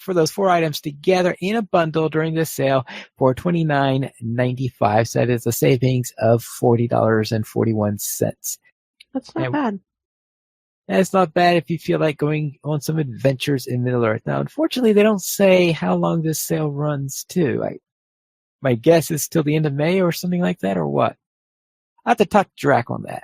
those 4 items together in a bundle during the sale for $29.95. So that is a savings of $40.41. That's not bad. That's not bad if you feel like going on some adventures in Middle-earth. Now, unfortunately, they don't say how long this sale runs to. My guess is till the end of May or something like that, or what? I'll have to talk to Drac on that.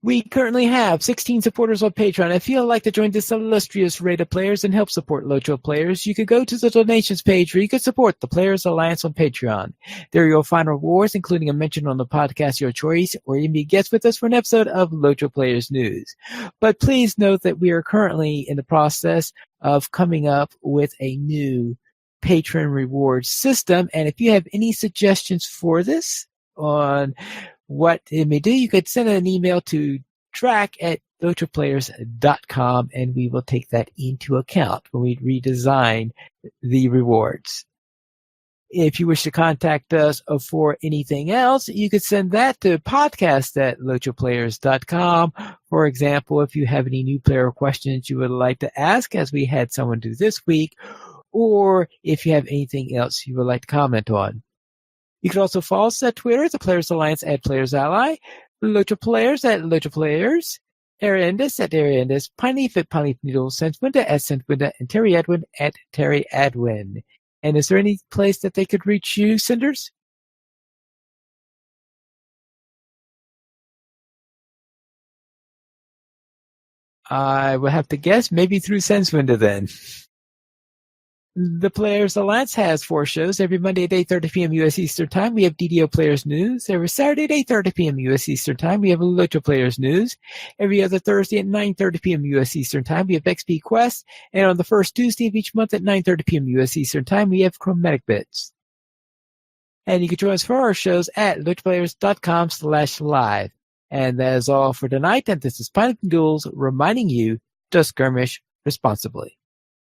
We currently have 16 supporters on Patreon. If you'd like to join this illustrious array of players and help support LOTRO players, you could go to the donations page where you can support the Players Alliance on Patreon. There you'll find rewards, including a mention on the podcast your choice, or even be guest with us for an episode of LOTRO Players News. But please note that we are currently in the process of coming up with a new patron reward system, and if you have any suggestions for this on what it may do, you could send an email to track@lotroplayers.com, and we will take that into account when we redesign the rewards. If you wish to contact us for anything else, you could send that to podcast@lotroplayers.com. For example, if you have any new player questions you would like to ask, as we had someone do this week, or if you have anything else you would like to comment on. You can also follow us at Twitter, the Players Alliance @PlayersAlly, LOTRO Players @LOTRO Ariandis @Ariandis, Pineleaf @Pineleaf Needle, Senswinda @Senswinda, and Terry Adwin @Terry Adwin. And is there any place that they could reach you, Cinders? I would have to guess maybe through Senswinda then. The Players Alliance has 4 shows. Every Monday at 8:30 p.m. U.S. Eastern Time, we have DDO Players News. Every Saturday at 8:30 p.m. U.S. Eastern Time, we have LOTRO Players News. Every other Thursday at 9:30 p.m. U.S. Eastern Time, we have XP Quest. And on the first Tuesday of each month at 9:30 p.m. U.S. Eastern Time, we have Chromatic Bits. And you can join us for our shows at lotroplayers.com/live. And that is all for tonight. And this is Pineapple Duels reminding you to skirmish responsibly.